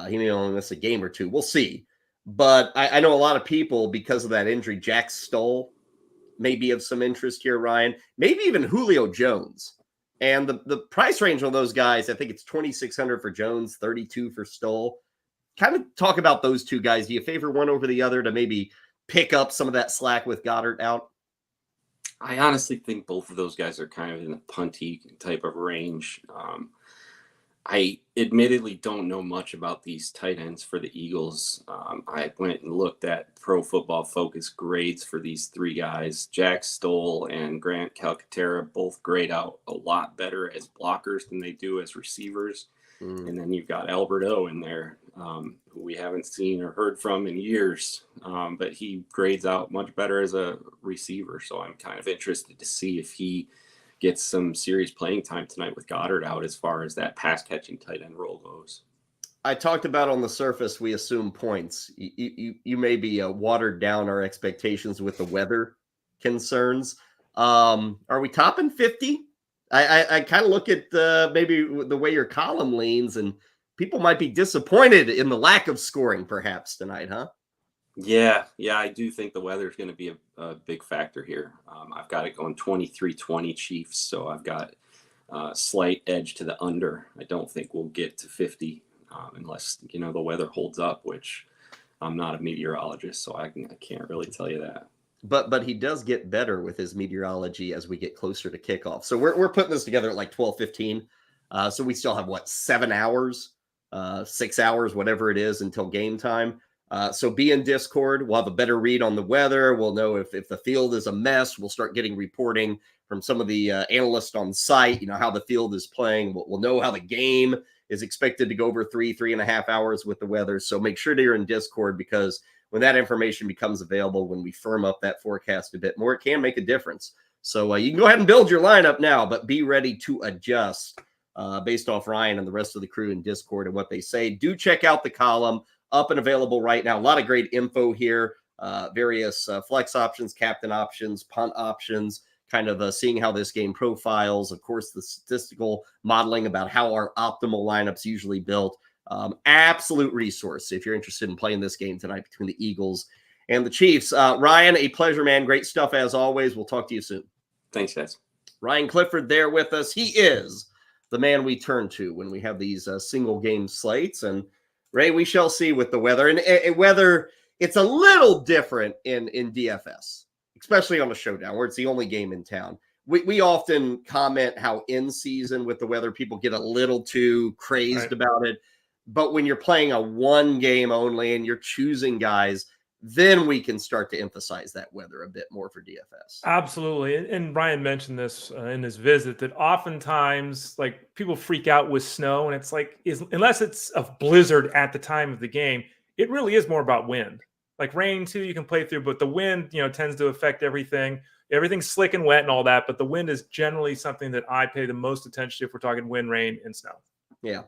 He may only miss a game or two. We'll see. But I know a lot of people, because of that injury, Jack Stoll may be of some interest here, Ryan. Maybe even Julio Jones. And the price range on those guys, I think it's $2,600 for Jones, $32 for Stoll. Kind of talk about those two guys. Do you favor one over the other to maybe pick up some of that slack with Goddard out? I honestly think both of those guys are kind of in the punty type of range. I admittedly don't know much about these tight ends for the Eagles. I went and looked at Pro Football Focus grades for these three guys. Jack Stoll and Grant Calcaterra both grade out a lot better as blockers than they do as receivers. And then you've got Alberto in there, who we haven't seen or heard from in years, but he grades out much better as a receiver. So I'm kind of interested to see if he gets some serious playing time tonight with Goddard out as far as that pass-catching tight end role goes. I talked about on the surface, we assume points. You may be watered down our expectations with the weather concerns. Are we topping 50? I kind of look at maybe the way your column leans, and people might be disappointed in the lack of scoring perhaps tonight, huh? Yeah, I do think the weather is going to be a big factor here. I've got it going 23-20 Chiefs, so I've got a slight edge to the under. I don't think we'll get to 50 unless, the weather holds up, which I'm not a meteorologist, so I can't really tell you that. But he does get better with his meteorology as we get closer to kickoff. So we're putting this together at like 12:15. So we still have 7 hours, 6 hours, whatever it is until game time. So be in Discord. We'll have a better read on the weather. We'll know if the field is a mess. We'll start getting reporting from some of the analysts on site, how the field is playing. We'll know how the game is expected to go over 3.5 hours with the weather. So make sure that you're in Discord, because when that information becomes available, when we firm up that forecast a bit more, it can make a difference. So you can go ahead and build your lineup now, but be ready to adjust based off Ryan and the rest of the crew in Discord and what they say. Do check out the column up and available right now. A lot of great info here, various flex options, captain options, punt options, kind of seeing how this game profiles. Of course, the statistical modeling about how our optimal lineups usually built. Absolute resource if you're interested in playing this game tonight between the Eagles and the Chiefs. Ryan, a pleasure, man. Great stuff as always. We'll talk to you soon. Thanks, guys. Ryan Clifford there with us. He is the man we turn to when we have these single game slates. And Ray, we shall see with the weather. And weather, it's a little different in DFS, especially on a showdown where it's the only game in town. We often comment how in season with the weather, people get a little too crazed about it. But when you're playing a one game only and you're choosing guys, then we can start to emphasize that weather a bit more for DFS. Absolutely. And Brian mentioned this in his visit, that oftentimes people freak out with snow, and it's unless it's a blizzard at the time of the game, it really is more about wind. Like rain too, you can play through, but the wind, tends to affect everything. Everything's slick and wet and all that, but the wind is generally something that I pay the most attention to if we're talking wind, rain, and snow. Yeah.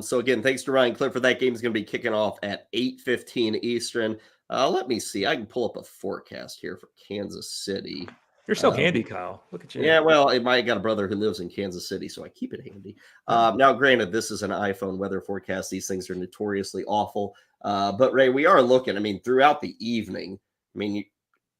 So again, thanks to Ryan Clifford. That game is going to be kicking off at 8:15 Eastern. Let me see. I can pull up a forecast here for Kansas City. You're so handy, Kyle. Look at you. Yeah, well, I got a brother who lives in Kansas City, so I keep it handy. Now, granted, this is an iPhone weather forecast. These things are notoriously awful. But, Ray, we are looking, throughout the evening.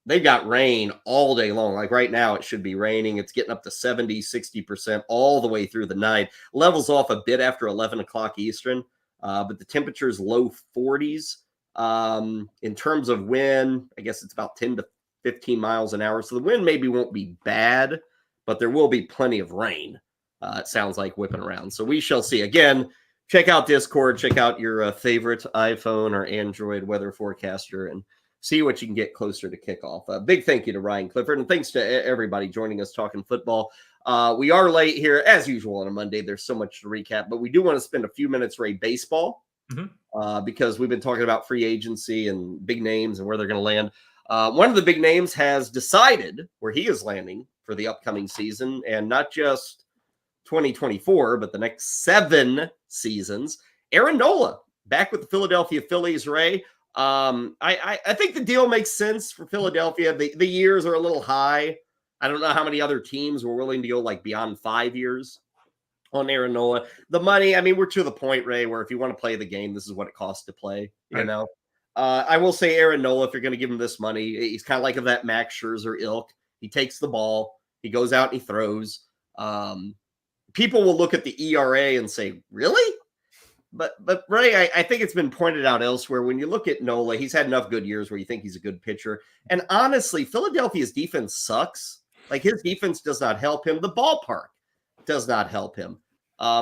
They've got rain all day long. Like right now, it should be raining. It's getting up to 70, 60% all the way through the night. Levels off a bit after 11 o'clock Eastern, but the temperature is low 40s. In terms of wind, I guess it's about 10 to 15 miles an hour. So the wind maybe won't be bad, but there will be plenty of rain. It sounds like whipping around. So we shall see. Again, check out Discord, check out your favorite iPhone or Android weather forecaster, and see what you can get closer to kickoff. A big thank you to Ryan Clifford, and thanks to everybody joining us talking football. We are late here, as usual, on a Monday. There's so much to recap, but we do want to spend a few minutes, Ray, baseball, because we've been talking about free agency and big names and where they're going to land. One of the big names has decided where he is landing for the upcoming season, and not just 2024, but the next 7 seasons. Aaron Nola, back with the Philadelphia Phillies, Ray. I think the deal makes sense for Philadelphia. The years are a little high. I don't know how many other teams were willing to go like beyond 5 years on Aaron Nola. The money, I mean, we're to the point, Ray, where if you want to play the game, this is what it costs to play, you know? I will say Aaron Nola, if you're going to give him this money, he's kind of like of that Max Scherzer ilk. He takes the ball, he goes out and he throws. People will look at the ERA and say, really? But Ray, I think it's been pointed out elsewhere. When you look at Nola, he's had enough good years where you think he's a good pitcher. And honestly, Philadelphia's defense sucks. Like, his defense does not help him. The ballpark does not help him.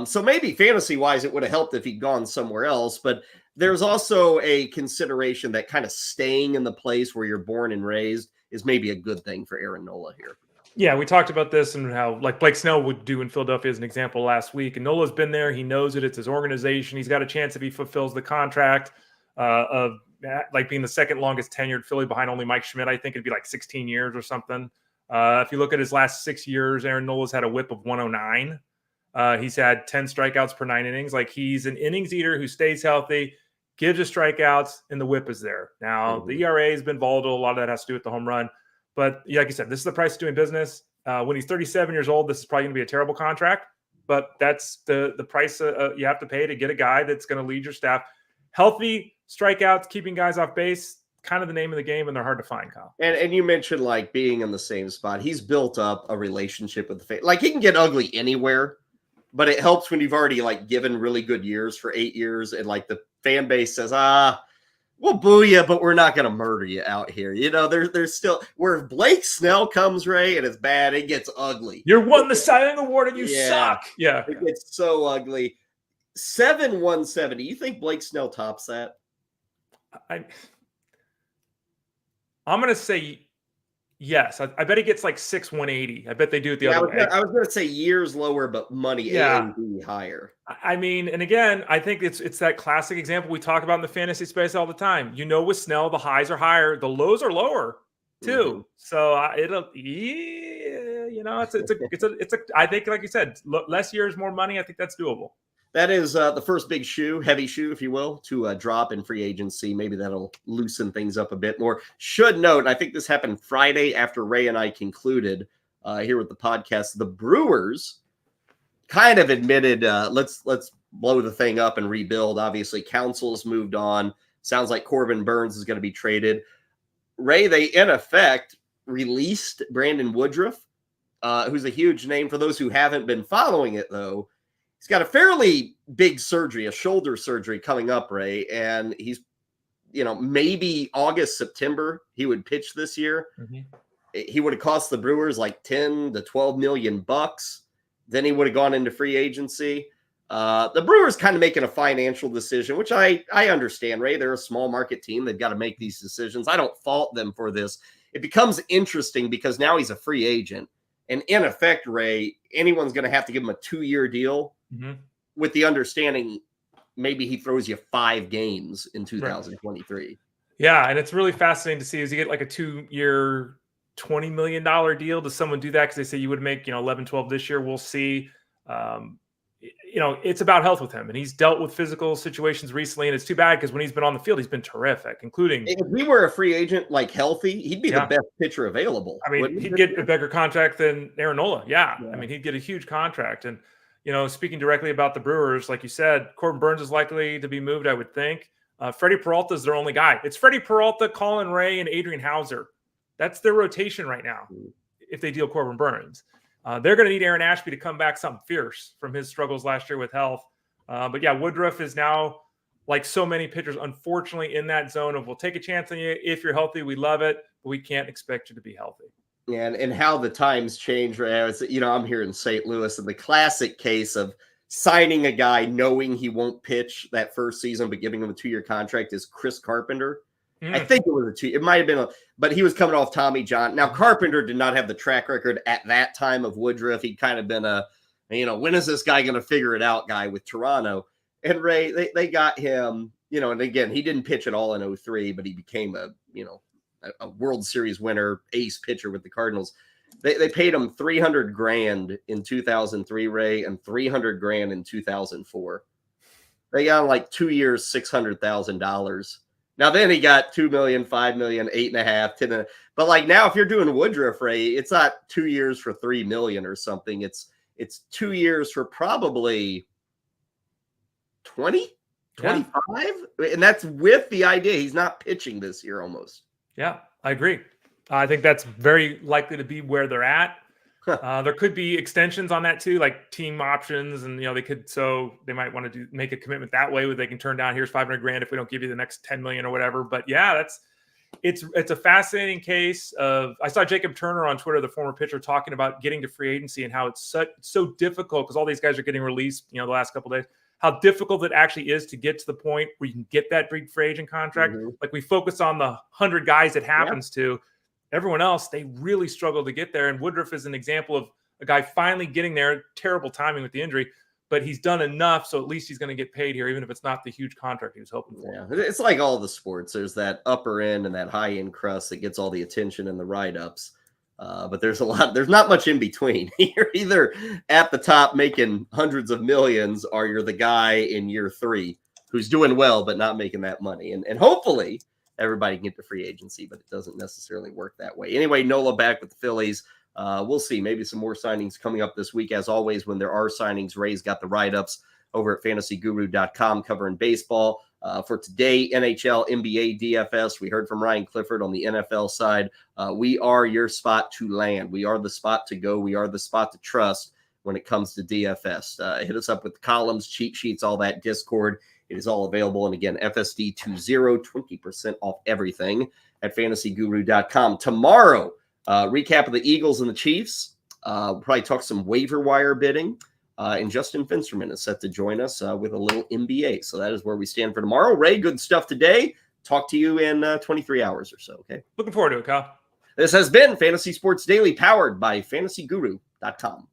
So maybe fantasy-wise, it would have helped if he'd gone somewhere else. But there's also a consideration that kind of staying in the place where you're born and raised is maybe a good thing for Aaron Nola here. Yeah, we talked about this and how, like, Blake Snell would do in Philadelphia as an example last week. And Nola's been there. He knows it. It's his organization. He's got a chance if he fulfills the contract of like being the second longest tenured Philly behind only Mike Schmidt. I think it'd be like 16 years or something. If you look at his last 6 years, Aaron Nola's had a whip of 109. He's had 10 strikeouts per 9 innings. Like, he's an innings eater who stays healthy, gives his strikeouts, and the whip is there. Now, the ERA has been volatile. A lot of that has to do with the home run. But like you said, this is the price of doing business. When he's 37 years old, this is probably going to be a terrible contract. But that's the price you have to pay to get a guy that's going to lead your staff. Healthy strikeouts, keeping guys off base, kind of the name of the game, and they're hard to find, Kyle. And you mentioned, like, being in the same spot. He's built up a relationship with the fan. Like, he can get ugly anywhere, but it helps when you've already, like, given really good years for 8 years, and, like, the fan base says, we'll boo you, but we're not going to murder you out here. You know, there's still, where Blake Snell comes, Ray, and it's bad, it gets ugly. You won the Cy Young Award and you suck. Yeah. It gets so ugly. 7-170. You think Blake Snell tops that? I'm going to say yes. I bet he gets like 6-180. I bet they do it the other way. I was going to say years lower, but money A and B higher. I mean, and again, I think it's that classic example we talk about in the fantasy space all the time. You know, with Snell, the highs are higher, the lows are lower too. So it's a. I think, like you said, less years, more money. I think that's doable. That is the first big heavy shoe, if you will, to drop in free agency. Maybe that'll loosen things up a bit more. Should note, and I think this happened Friday after Ray and I concluded here with the podcast, the Brewers kind of admitted, let's blow the thing up and rebuild. Obviously, Council's moved on. Sounds like Corbin Burns is going to be traded. Ray, they in effect released Brandon Woodruff, who's a huge name. For those who haven't been following it, though, he's got a fairly big surgery, a shoulder surgery coming up, Ray, and he's, maybe August, September, he would pitch this year. He would have cost the Brewers like 10 to 12 million bucks. Then he would have gone into free agency. The Brewers kind of making a financial decision, which I understand, Ray. They're a small market team. They've got to make these decisions. I don't fault them for this. It becomes interesting because now he's a free agent. And in effect, Ray, anyone's going to have to give him a 2-year deal with the understanding maybe he throws you 5 games in 2023. Right. Yeah, and it's really fascinating to see. Does he get like a 2-year, $20 million deal? Does someone do that? Because they say you would make 11, 12 this year. We'll see. It's about health with him, and he's dealt with physical situations recently, and it's too bad because when he's been on the field, he's been terrific, including if we were a free agent, like healthy, he'd be the best pitcher available. I mean, he'd get a bigger contract than Aaron Nola. Yeah. I mean, he'd get a huge contract. And, speaking directly about the Brewers, like you said, Corbin Burns is likely to be moved, I would think. Freddie Peralta is their only guy. It's Freddie Peralta, Colin Ray, and Adrian Hauser. That's their rotation right now if they deal Corbin Burns. They're going to need Aaron Ashby to come back something fierce from his struggles last year with health. But yeah, Woodruff is now like so many pitchers, unfortunately, in that zone of we'll take a chance on you if you're healthy. We love it, but we can't expect you to be healthy. And how the times change, right? It's, I'm here in St. Louis, and the classic case of signing a guy knowing he won't pitch that first season, but giving him a 2-year contract is Chris Carpenter. I think it was a 2. It might have been but he was coming off Tommy John. Now, Carpenter did not have the track record at that time of Woodruff. He'd kind of been when is this guy going to figure it out guy with Toronto. And Ray, they got him, and again, he didn't pitch at all in 2003, but he became a World Series winner, ace pitcher with the Cardinals. They paid him $300,000 in 2003, Ray, and $300,000 in 2004. They got him like 2 years, $600,000. Now then he got $2 million, $5 million, $8.5 million, $10 million. But like now, if you're doing Woodruff, Ray, it's not 2 years for $3 million or something. It's 2 years for probably 20, 25, and that's with the idea he's not pitching this year almost. Yeah, I agree. I think that's very likely to be where they're at. There could be extensions on that too, like team options, and they might want to make a commitment that way where they can turn down, here's $500,000 if we don't give you the next 10 million or whatever. But yeah, it's a fascinating case of. I saw Jacob Turner on Twitter, the former pitcher, talking about getting to free agency and how it's so difficult because all these guys are getting released, the last couple of days. How difficult it actually is to get to the point where you can get that big free agent contract. Mm-hmm. Like we focus on the 100 guys it happens to. Everyone else, they really struggle to get there. And Woodruff is an example of a guy finally getting there. Terrible timing with the injury, but he's done enough. So at least he's going to get paid here, even if it's not the huge contract he was hoping for. Yeah, it's like all the sports. There's that upper end and that high end crust that gets all the attention and the write-ups. But there's not much in between. You're either at the top making hundreds of millions, or you're the guy in year 3 who's doing well, but not making that money. And hopefully everybody can get to free agency, but it doesn't necessarily work that way. Anyway, Nola back with the Phillies. We'll see. Maybe some more signings coming up this week. As always, when there are signings, Ray's got the write-ups over at fantasyguru.com covering baseball. For today, NHL, NBA, DFS, we heard from Ryan Clifford on the NFL side. We are your spot to land. We are the spot to go. We are the spot to trust when it comes to DFS. Hit us up with columns, cheat sheets, all that Discord. It is all available. And again, FSD20, 20% off everything at fantasyguru.com. Tomorrow, recap of the Eagles and the Chiefs. We'll probably talk some waiver wire bidding. And Justin Finsterman is set to join us with a little NBA. So that is where we stand for tomorrow. Ray, good stuff today. Talk to you in 23 hours or so, okay? Looking forward to it, Kyle. This has been Fantasy Sports Daily, powered by fantasyguru.com.